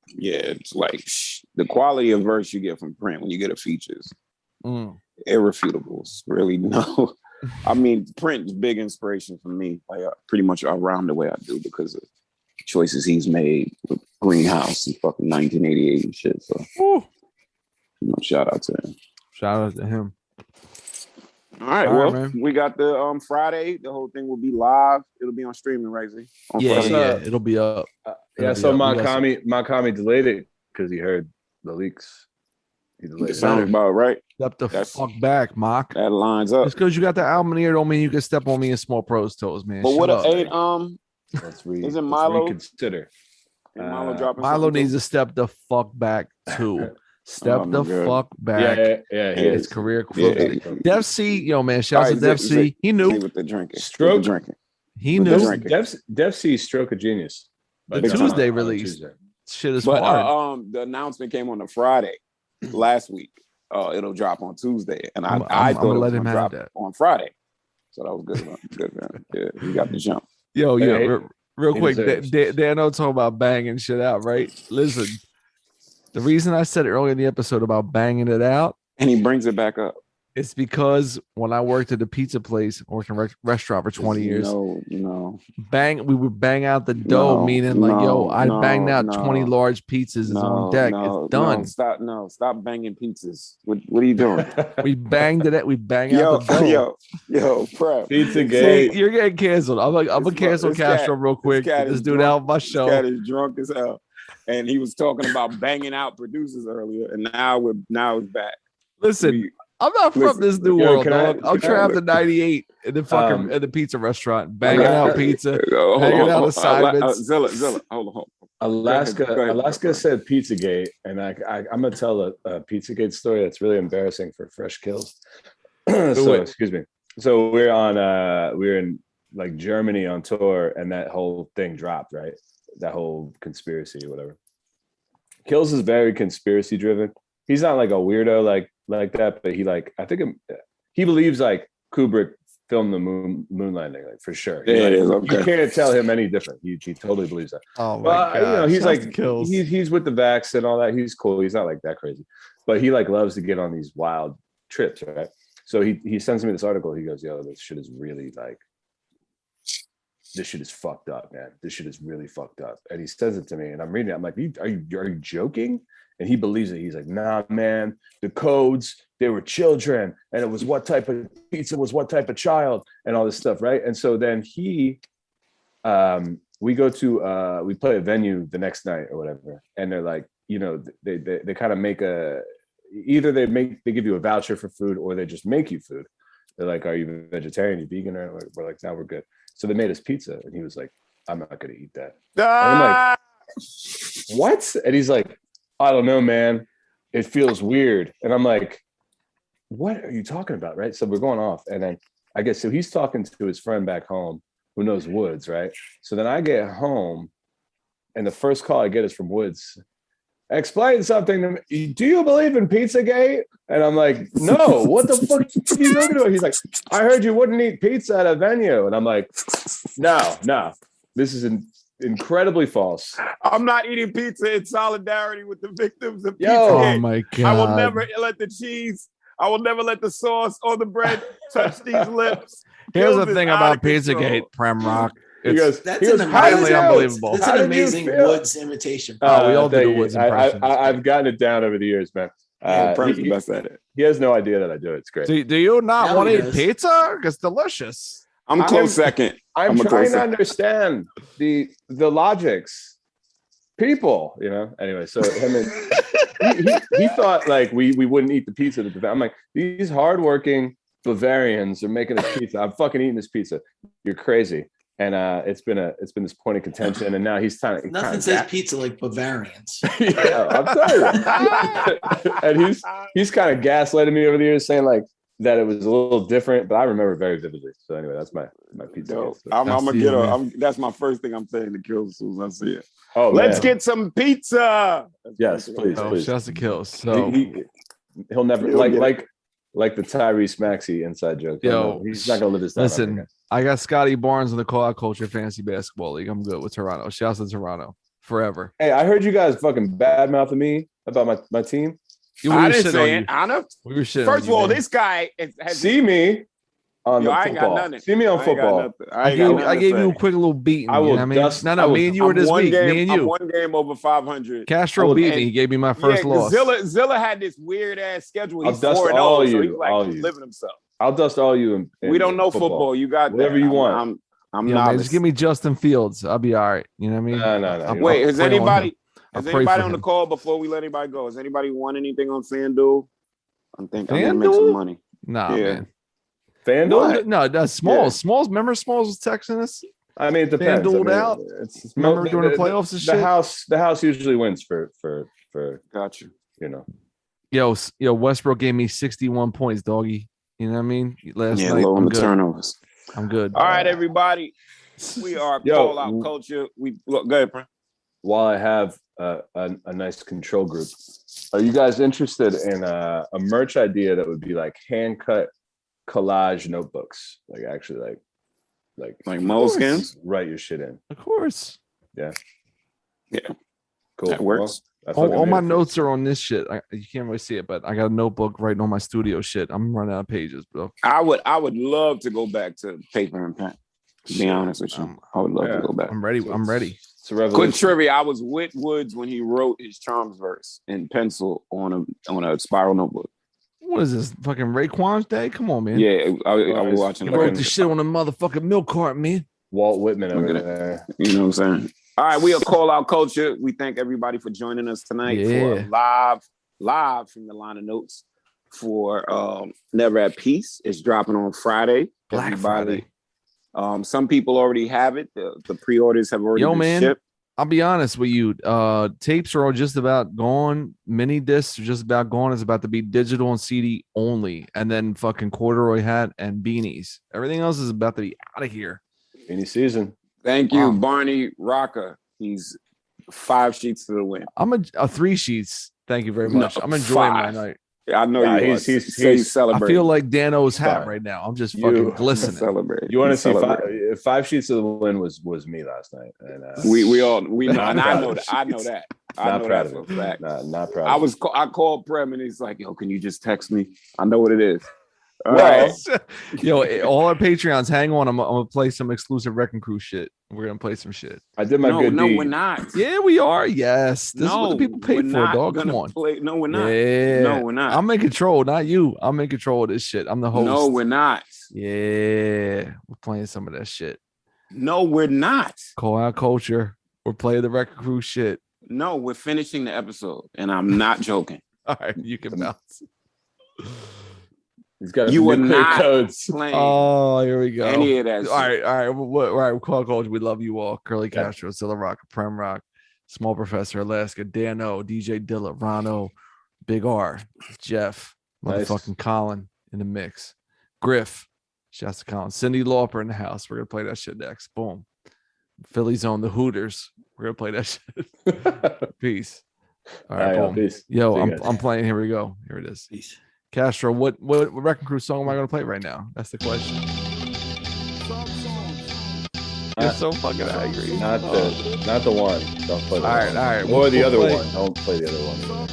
Yeah, it's like the quality of verse you get from Print when you get a features irrefutable. It's really no. I mean, Print is big inspiration for me, like pretty much around the way I do because of choices he's made with Greenhouse and fucking 1988 and shit. So, shout out to him. Shout out to him. All right, man. We got the Friday. The whole thing will be live. It'll be on streaming, right? Yeah, it'll be up. So Makami delayed it because he heard the leaks. He delayed it. Sounds about right. Step the fuck back, Mock. That lines up. Just because you got the album here don't mean you can step on me in Small Pros toes, man. But is it Milo? Reconsider. Milo needs to step the fuck back too. Step the fuck back. Yeah. It's Career Crooks. Def C, man. Shout out to Def C. He knew. With the drinking. Stroke. He knew. Def C Stroke of Genius. The Tuesday release. Shit is hard. The announcement came on a Friday last week. It'll drop on Tuesday, and I thought it was going to drop on Friday. So that was good. Good, man. Yeah, you got the jump. Yo, real quick. Dano talking about banging shit out, right? Listen. The reason I said earlier in the episode about banging it out, and he brings it back up, it's because when I worked at a pizza place, worked in a restaurant for 20 years, we would bang out the dough, meaning I banged out 20 large pizzas is on deck. It's done. Stop banging pizzas. What are you doing? We banged it. We bang out the dough. Yo, prep. Pizzagate. You're getting canceled. I'm gonna cancel Castro real quick. This dude out my show. This cat is drunk as hell. And he was talking about banging out producers earlier, and now it's back. Listen, I'm not from this new world, dog. I'm trapped in '98 in the fucking at the pizza restaurant, banging out pizza, banging out assignments. Zilla, hold on. Alaska said Pizzagate, and I'm gonna tell a Pizzagate story that's really embarrassing for Fresh Kills. Excuse me. So we're in like Germany on tour, and that whole thing dropped, right? That whole conspiracy or whatever. Kills is very conspiracy driven. He's not like a weirdo like that, but he believes like Kubrick filmed the moon landing, like for sure. You can't tell him any different. He totally believes that. Oh my god! He's like he's with the vax and all that. He's cool. He's not like that crazy, but he like loves to get on these wild trips, right? So he sends me this article. He goes, "Yo, this shit is really like." This shit is fucked up, man. This shit is really fucked up. And he says it to me, and I'm reading it. I'm like, are you joking? And he believes it. He's like, nah, man. The codes, they were children, and it was what type of pizza was what type of child, and all this stuff, right? And so then we go to we play a venue the next night or whatever, and they're like, they kind of make either they give you a voucher for food or they just make you food. They're like, are you vegetarian? You vegan? Or we're like, no, we're good. So they made us pizza, and he was like, I'm not gonna eat that. And I'm like, what? And he's like, I don't know, man. It feels weird. And I'm like, what are you talking about? Right. So we're going off. And then I guess so he's talking to his friend back home who knows Woods, right? So then I get home, and the first call I get is from Woods. explain something to me. Do you believe in Pizzagate? And I'm like, no, what the fuck are you talking about? He's like, I heard you wouldn't eat pizza at a venue. And I'm like, no, this is incredibly false. I'm not eating pizza in solidarity with the victims of Yo. Pizzagate. Oh my God. I will never let the cheese, I will never let the sauce or the bread touch these lips. Here's the Kills thing is out about of control. Pizzagate, Prem Rock. He goes, That's he goes, an "How did amazing, you- unbelievable. That's How an did you amazing feel?" Woods imitation. We all do thank the you. Woods impressions. I've gotten it down over the years, man. Yeah, Prem's the best at it. He has no idea that I do it. It's great. Do you not Now want he to eat does. pizza? It's delicious. I'm close second. I'm a trying close to second. understand the logics. People, Anyway, so him and he thought like we wouldn't eat the pizza that I'm like, these hardworking Bavarians are making this pizza. I'm fucking eating this pizza. You're crazy. And it's been this point of contention, and now he's trying. Nothing says pizza like Bavarians. Yeah, I'm telling you. And he's kind of gaslighting me over the years, saying like that it was a little different, but I remember very vividly. So anyway, that's my pizza. Yo, I'm gonna get her. That's my first thing I'm saying to kill as soon as I see it. Oh, let's man. get some pizza. Yes, please, please. Shouts to Kills. So He'll never like the Tyrese Maxey inside joke. Yo, he's not gonna live this down. listen, I got Scotty Barnes in the Call Out Culture Fantasy Basketball League. I'm good with Toronto. Shouts to Toronto forever. Hey, I heard you guys fucking badmouthing me about my team. I didn't say it. Anna. We were shitting. First of all, man. this guy has See me on the I ain't got football. nothing. See me on football. I gave you a quick little beat. I will You know what I mean? dust- No, I will- me and you were this one week. game, Me and I'm you. one game over 500. Castro beat me. He gave me my first loss. Zilla had this weird ass schedule. I'll He's dust 4-0, all so you, he's like all he's you. living himself. I'll dust all you. We don't know football. You got whatever that. you want. I'm Yo, man, novice. just give me Justin Fields. I'll be all right. You know what I mean? No. Wait, has anybody I'll pray for on the him. call before we let anybody go? Has anybody won anything on FanDuel? I'm gonna make some money. Nah, Yeah. man. FanDuel? No, that's Smalls. Yeah. Smalls. Remember Smalls was texting us? I mean, it depends. FanDueled out. It's Remember during the playoffs and shit? The house usually wins for Gotcha. Yo, Westbrook gave me 61 points, doggy. You know what I mean? Last Yeah, night. low on I'm the good. turnovers. I'm good. All right, everybody. We are Call Out Culture. Go ahead, Pran. While I have a nice control group, are you guys interested in a merch idea that would be like hand cut collage notebooks? Like actually like moleskins? Write your shit in. Of course. Yeah. Cool. That works. Well, All my notes are on this shit. You can't really see it, but I got a notebook writing on my studio shit. I'm running out of pages, bro. I would love to go back to paper and pen. To be honest with you, I would love to go back. I'm ready. I'm ready. It's a revolution. Quick trivia: I was with Woods when he wrote his Charms verse in pencil on a spiral notebook. What is this? Fucking Raekwon's day? Come on, man. Yeah, I was watching. You wrote this shit on a motherfucking milk cart, man. Walt Whitman over there. You know what I'm saying? All right, we are Call Out Culture. We thank everybody for joining us tonight for live from the line of notes for Never at Peace. It's dropping on Friday. Black Friday. Some people already have it. The pre-orders have already been shipped. I'll be honest with you. Tapes are all just about gone. Mini discs are just about gone. It's about to be digital and CD only. And then fucking corduroy hat and beanies. Everything else is about to be out of here. Beanie season. Thank you, Barney Rocca. He's 5 sheets to the win. I'm a 3 sheets. Thank you very much. I'm enjoying 5. my night. Yeah, I know you. He's celebrating. I feel like Dano's hat right now. I'm just fucking glistening. Celebrate. You want to see five sheets of the win was me last night, and we know, and I know that. I know that. Not proud for of a fact. Not proud. I called Prem and he's like, "Yo, can you just text me? I know what it is." All right. Yo, all our Patreons, hang on. I'm gonna play some exclusive Wrecking Crew shit. We're gonna play some shit. I did my good No, deed. we're not. Yeah, we are. Yes, this is what the people pay for, dog. Come on. No, we're not. Yeah. No, we're not. I'm in control, not you. I'm in control of this shit. I'm the host. No, we're not. Yeah, we're playing some of that shit. No, we're not. Call Out Culture. We're playing the Wrecking Crew shit. No, we're finishing the episode, and I'm not joking. All right, you can bounce. He's got you were not codes. playing. Oh, here we go. Any of that. All right. All right. Call Out Culture. We love you all. Curly Castro, Zilla Rocca, Prem Rock, Small Professor, Alaska, Dano, DJ Dilla, Rano, Big R, Jeff, motherfucking Colin in the mix, Griff, shouts to Colin, Cindy Lauper in the house. We're gonna play that shit next. Boom. Philly Zone, the Hooters. We're gonna play that shit. Peace. All right, yo, boom. peace. Yo, See you guys. I'm playing. Here we go. Here it is. Peace. Castro, what Wrecking Crew song am I going to play right now? That's the question. You're so fucking angry. Not the one. Don't play the All one. right. Or the other play. one. Don't play the other one.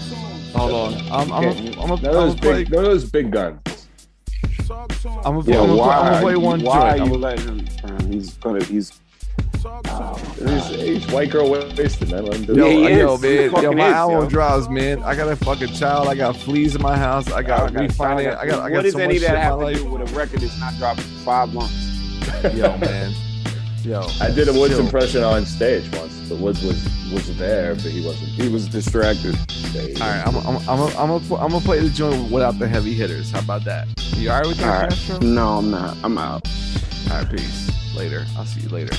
Hold on. I'm none of those big guns. I'm gonna play one Why joint. are you letting him? He's white girl wasted, man. Let him do Yo, it. yo, man. Yo, my is, album yo. drops, man. I got a fucking child. I got fleas in my house. I got refinance. I got What does so much any of shit that in my have to life. do with a record that's not dropping for 5 months? Yo, man. Yo, I did a Woods chill. impression on stage once. The Woods was there, but he wasn't. He was distracted. All right, I'm gonna play the joint without the heavy hitters. How about that? You all right with that, Castro? No, I'm not. I'm out. All right, peace. Later. I'll see you later.